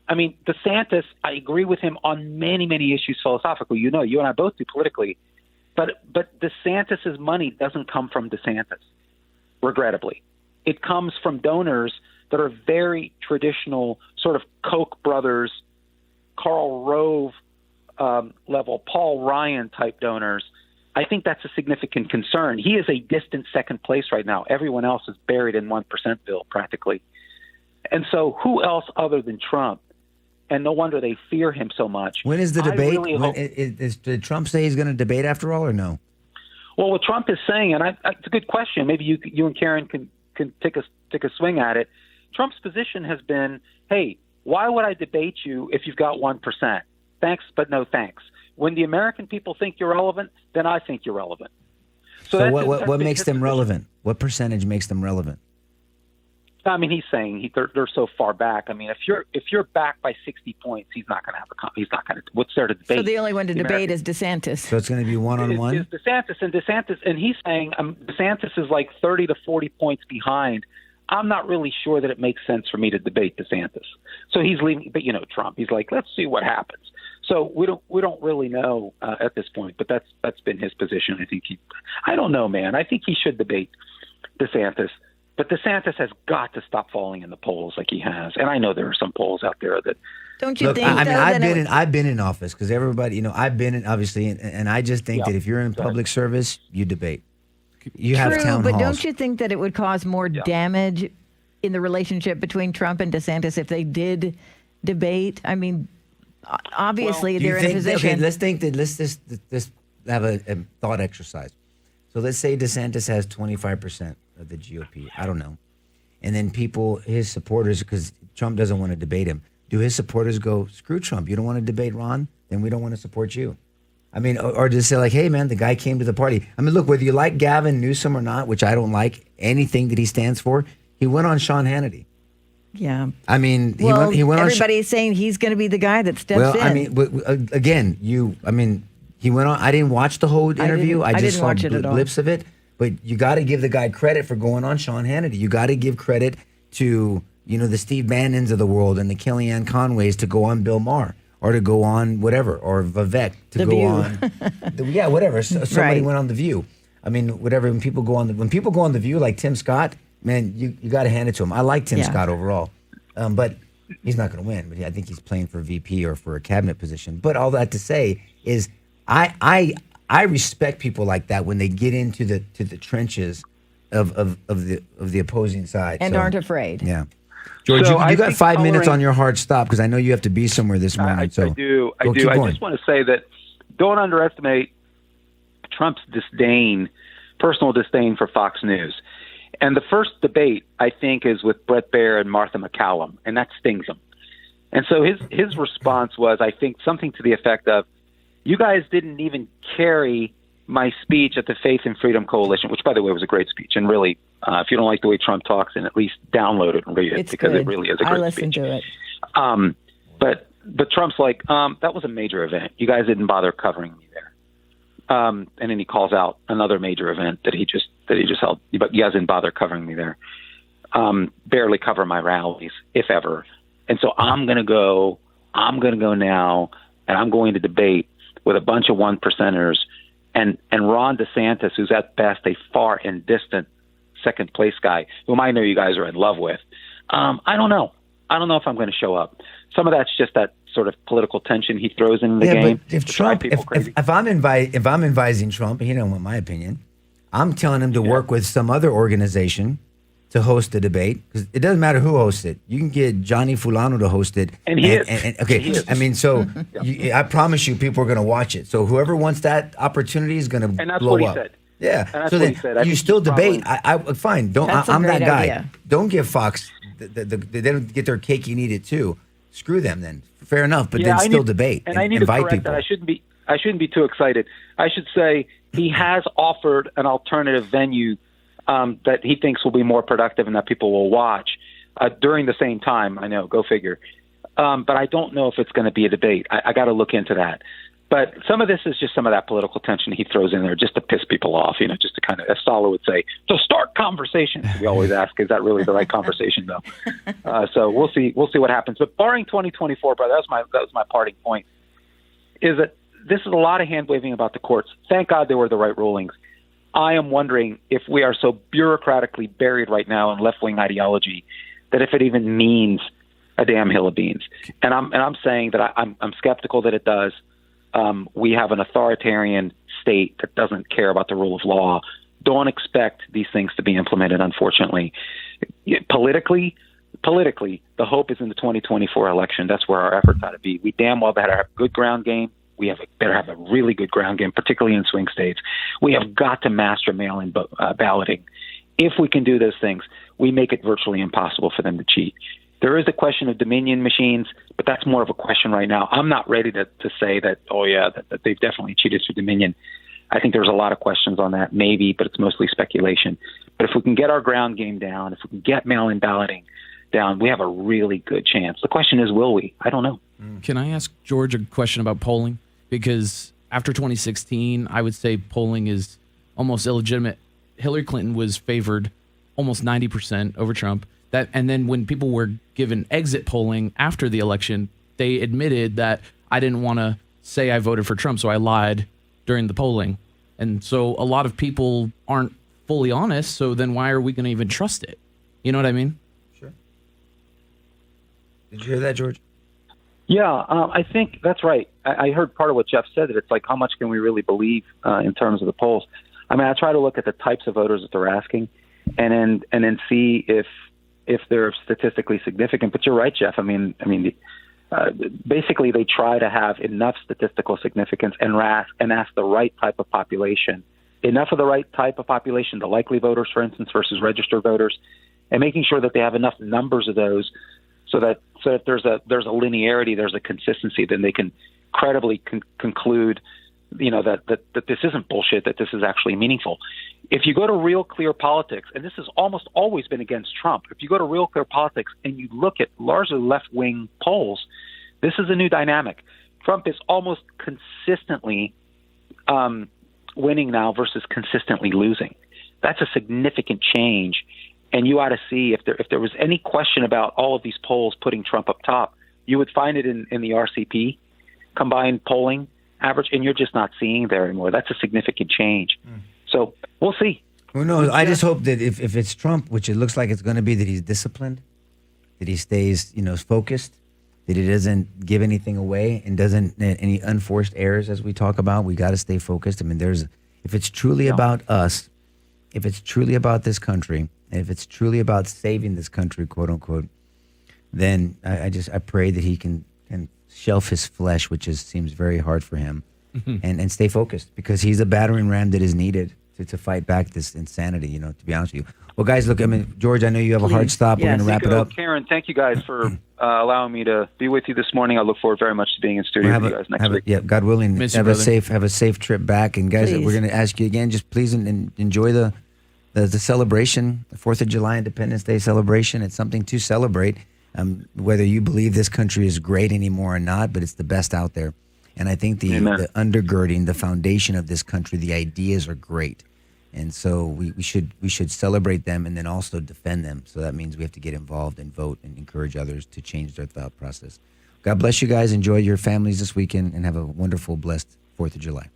I mean, DeSantis, I agree with him on many, many issues philosophically. You and I both do politically. But DeSantis's money doesn't come from DeSantis, regrettably. It comes from donors that are very traditional, sort of Koch brothers, Karl Rove level, Paul Ryan type donors. I think that's a significant concern. He is a distant second place right now. Everyone else is buried in 1% bill practically. And so who else other than Trump? And no wonder they fear him so much. When is the debate? Really Did Trump say he's going to debate after all or no? Well, what Trump is saying, and it's a good question. Maybe you and Karen can take a swing at it. Trump's position has been, hey, why would I debate you if you've got 1%? Thanks, but no thanks. When the American people think you're relevant, then I think you're relevant. So what makes them relevant? What percentage makes them relevant? I mean, he's saying they're so far back. I mean, if you're back by 60 points, he's not going to. What's there to debate? So the only one to debate is DeSantis. So it's going to be one-on-one. Is DeSantis, and he's saying DeSantis is like 30 to 40 points behind. I'm not really sure that it makes sense for me to debate DeSantis. So he's leaving, but Trump. He's like, let's see what happens. So we don't really know at this point, but that's been his position. I don't know, man. I think he should debate DeSantis, but DeSantis has got to stop falling in the polls like he has. And I know there are some polls out there that. Don't you Look, think? I mean, I've been in office because everybody, I've been in obviously, and I just think that if you're in public service, you debate. You have town but halls. don't you think that it would cause more damage in the relationship between Trump and DeSantis if they did debate? I mean, obviously they're in a position. Okay, let's just have a thought exercise. So let's say DeSantis has 25% of the GOP. I don't know. And then his supporters, because Trump doesn't want to debate him, do his supporters go, screw Trump, you don't want to debate Ron? Then we don't want to support you. I mean, or just say like, hey, man, the guy came to the party. I mean, look, whether you like Gavin Newsom or not, which I don't like anything that he stands for, he went on Sean Hannity. Yeah. I mean, he went on. Everybody's saying he's going to be the guy that steps in. Well, I mean, again, he went on. I didn't watch the whole interview. I just saw blips of it. But you got to give the guy credit for going on Sean Hannity. You got to give credit to, the Steve Bannons of the world and the Kellyanne Conways to go on Bill Maher. Or to go on whatever, or Vivek to The go View. on, whatever. Somebody Right. went on The View. I mean, whatever. When people go on The View, like Tim Scott, man, you got to hand it to him. I like Tim Scott overall, but he's not going to win. But I think he's playing for VP or for a cabinet position. But all that to say is, I respect people like that when they get into the trenches of the opposing side and aren't afraid. Yeah. George, So you got think 5 minutes coloring- on your hard stop because I know you have to be somewhere this morning. I so do. go, keep I going. just want to say that don't underestimate Trump's disdain, personal disdain for Fox News. And the first debate, I think, is with Brett Baer and Martha McCallum, and that stings him. And so his response was, I think, something to the effect of, you guys didn't even carry my speech at the Faith and Freedom Coalition, which, by the way, was a great speech. And really, if you don't like the way Trump talks, then at least download it and read it, It's because good. it really is a great I listened speech. to it. But Trump's like, that was a major event. You guys didn't bother covering me there. And then he calls out another major event that he just held, but you guys didn't bother covering me there. Barely cover my rallies, if ever. And so I'm going to go now, and I'm going to debate with a bunch of one percenters and Ron DeSantis, who's at best a far and distant second place guy, whom I know you guys are in love with. I don't know. I don't know if I'm going to show up. Some of that's just that sort of political tension he throws in the game. But if to drive Trump, people crazy. if I'm advising Trump, and he don't want my opinion, I'm telling him to work with some other organization to host the debate, because it doesn't matter who hosts it. You can get Johnny Fulano to host it. And he is. Okay, He is. I mean, so I promise you, people are going to watch it. So whoever wants that opportunity is going to blow up. And that's what he said. Yeah. And that's So what then he said. I you think still he's debate. probably- I fine. Don't. That's a I'm that great guy. idea. Don't give Fox. They don't get their cake and eat it too. Screw them then. Fair enough. But then I still need- debate And I need to invite correct people. that. I shouldn't be too excited. I should say he has offered an alternative venue that he thinks will be more productive and that people will watch during the same time. I know, go figure. But I don't know if it's going to be a debate. I got to look into that. But some of this is just some of that political tension he throws in there just to piss people off, just to kind of, as Stalo would say, to start conversations. We always ask, is that really the right conversation, though? So we'll see what happens. But barring 2024, brother, that was my parting point, is that this is a lot of hand-waving about the courts. Thank God they were the right rulings. I am wondering if we are so bureaucratically buried right now in left-wing ideology that if it even means a damn hill of beans. And I'm saying that I'm skeptical that it does. We have an authoritarian state that doesn't care about the rule of law. Don't expect these things to be implemented, unfortunately. Politically, the hope is in the 2024 election. That's where our efforts ought to be. We damn well better have a good ground game. We better have a really good ground game, particularly in swing states. We have got to master mail-in balloting. If we can do those things, we make it virtually impossible for them to cheat. There is a question of Dominion machines, but that's more of a question right now. I'm not ready to say that, that they've definitely cheated through Dominion. I think there's a lot of questions on that, maybe, but it's mostly speculation. But if we can get our ground game down, if we can get mail-in balloting down, we have a really good chance. The question is, will we? I don't know. Can I ask George a question about polling? Because after 2016, I would say polling is almost illegitimate. Hillary Clinton was favored almost 90% over Trump. And then when people were given exit polling after the election, they admitted that I didn't want to say I voted for Trump, so I lied during the polling. And so a lot of people aren't fully honest, so then why are we going to even trust it? You know what I mean? Sure. Did you hear that, George? Yeah, I think that's right. I heard part of what Jeff said, that it's like, how much can we really believe in terms of the polls? I mean, I try to look at the types of voters that they're asking and then see if they're statistically significant. But you're right, Jeff. I mean, basically they try to have enough statistical significance and ask the right type of population, enough of the right type of population, the likely voters, for instance, versus registered voters, and making sure that they have enough numbers of those so that there's a linearity, there's a consistency, then they can credibly conclude, that this isn't bullshit, that this is actually meaningful. If you go to Real Clear Politics, and this has almost always been against Trump, if you go to Real Clear Politics and you look at largely left-wing polls, this is a new dynamic. Trump is almost consistently winning now versus consistently losing. That's a significant change. And you ought to see if there was any question about all of these polls putting Trump up top, you would find it in the RCP combined polling average, and you're just not seeing there anymore. That's a significant change. So we'll see. Who knows? I just hope that if it's Trump, which it looks like it's going to be, that he's disciplined, that he stays, focused, that he doesn't give anything away and doesn't any unforced errors, as we talk about. We got to stay focused. I mean, if it's truly about us, if it's truly about this country, and if it's truly about saving this country, quote unquote, then I pray that he can shelf his flesh, which seems very hard for him, and stay focused, because he's a battering ram that is needed to fight back this insanity. To be honest with you. Well, guys, look. I mean, George, I know you have a hard Please. stop. We're Yes. going to wrap it Nico, up. Karen, thank you guys for allowing me to be with you this morning. I look forward very much to being in studio with you guys next week. Yeah, God willing, Miss you, have a brother. safe trip back. And guys, Please. we're going to ask you again. Just please enjoy the celebration, the 4th of July Independence Day celebration. It's something to celebrate. Whether you believe this country is great anymore or not, but it's the best out there. And I think the undergirding, the foundation of this country, the ideas are great. And so we should celebrate them and then also defend them. So that means we have to get involved and vote and encourage others to change their thought process. God bless you guys. Enjoy your families this weekend and have a wonderful, blessed 4th of July.